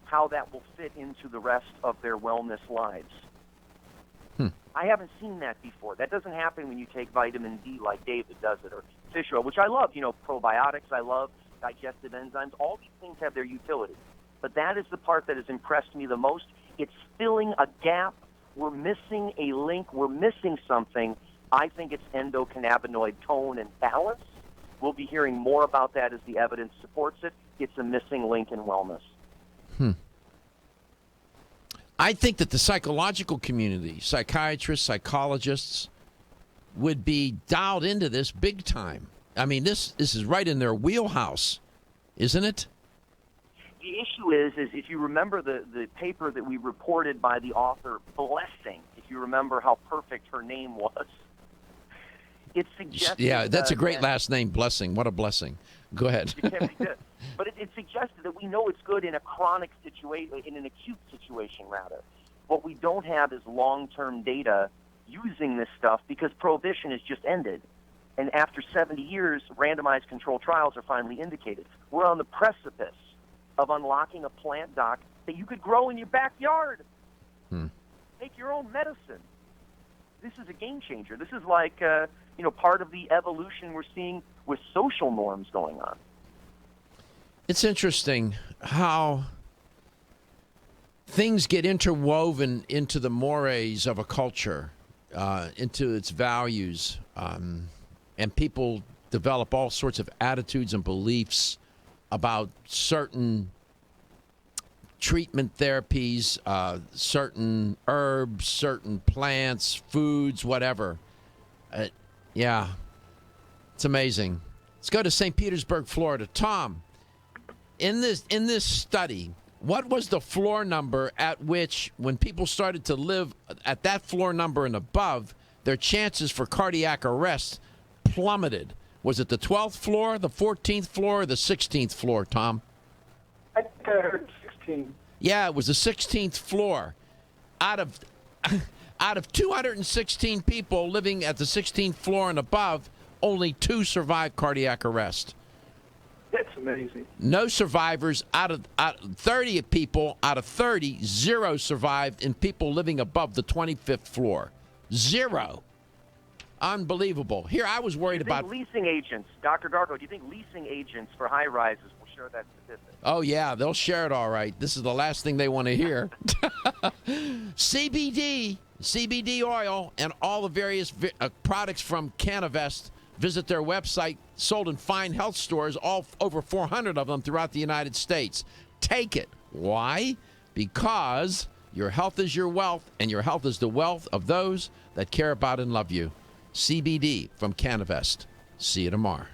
how that will fit into the rest of their wellness lives. I haven't seen that before. That doesn't happen when you take vitamin D like David does it, or fish oil, which I love. Probiotics, I love digestive enzymes. All these things have their utility. But that is the part that has impressed me the most. It's filling a gap. We're missing a link. We're missing something. I think it's endocannabinoid tone and balance. We'll be hearing more about that as the evidence supports it. It's a missing link in wellness. I think that the psychological community, psychiatrists, psychologists, would be dialed into this big time. I mean, this is right in their wheelhouse, isn't it? The issue is if you remember the paper that we reported by the author Blessing, if you remember how perfect her name was, it suggested... Yeah, that's a great last name, Blessing. What a blessing. Go ahead. But it suggested that we know it's good in a chronic situation, in an acute situation, rather. What we don't have is long-term data using this stuff because prohibition has just ended. And after 70 years, randomized controlled trials are finally indicated. We're on the precipice of unlocking a plant, Doc, that you could grow in your backyard. Make your own medicine. This is a game changer. This is like, part of the evolution we're seeing with social norms going on. It's interesting how things get interwoven into the mores of a culture, into its values, and people develop all sorts of attitudes and beliefs about certain treatment therapies, certain herbs, certain plants, foods, whatever. Yeah, it's amazing. Let's go to St. Petersburg, Florida. Tom, in this study, what was the floor number at which, when people started to live at that floor number and above, their chances for cardiac arrest plummeted? Was it the 12th floor, the 14th floor, or the 16th floor, Tom? I think I heard 16. Yeah, it was the 16th floor. Out of 216 people living at the 16th floor and above, only 2 survived cardiac arrest. That's amazing. No survivors out of 30 people out of 30, 0 survived in people living above the 25th floor. 0. Unbelievable. Here, I was worried about leasing agents. Dr. Gargo, do you think leasing agents for high rises will share that statistic? Oh, yeah, they'll share it all right. This is the last thing they want to hear. CBD oil, and all the various products from Cannavest. Visit their website, sold in fine health stores, all over 400 of them throughout the United States. Take it. Why? Because your health is your wealth, and your health is the wealth of those that care about and love you. CBD from Cannavest. See you tomorrow.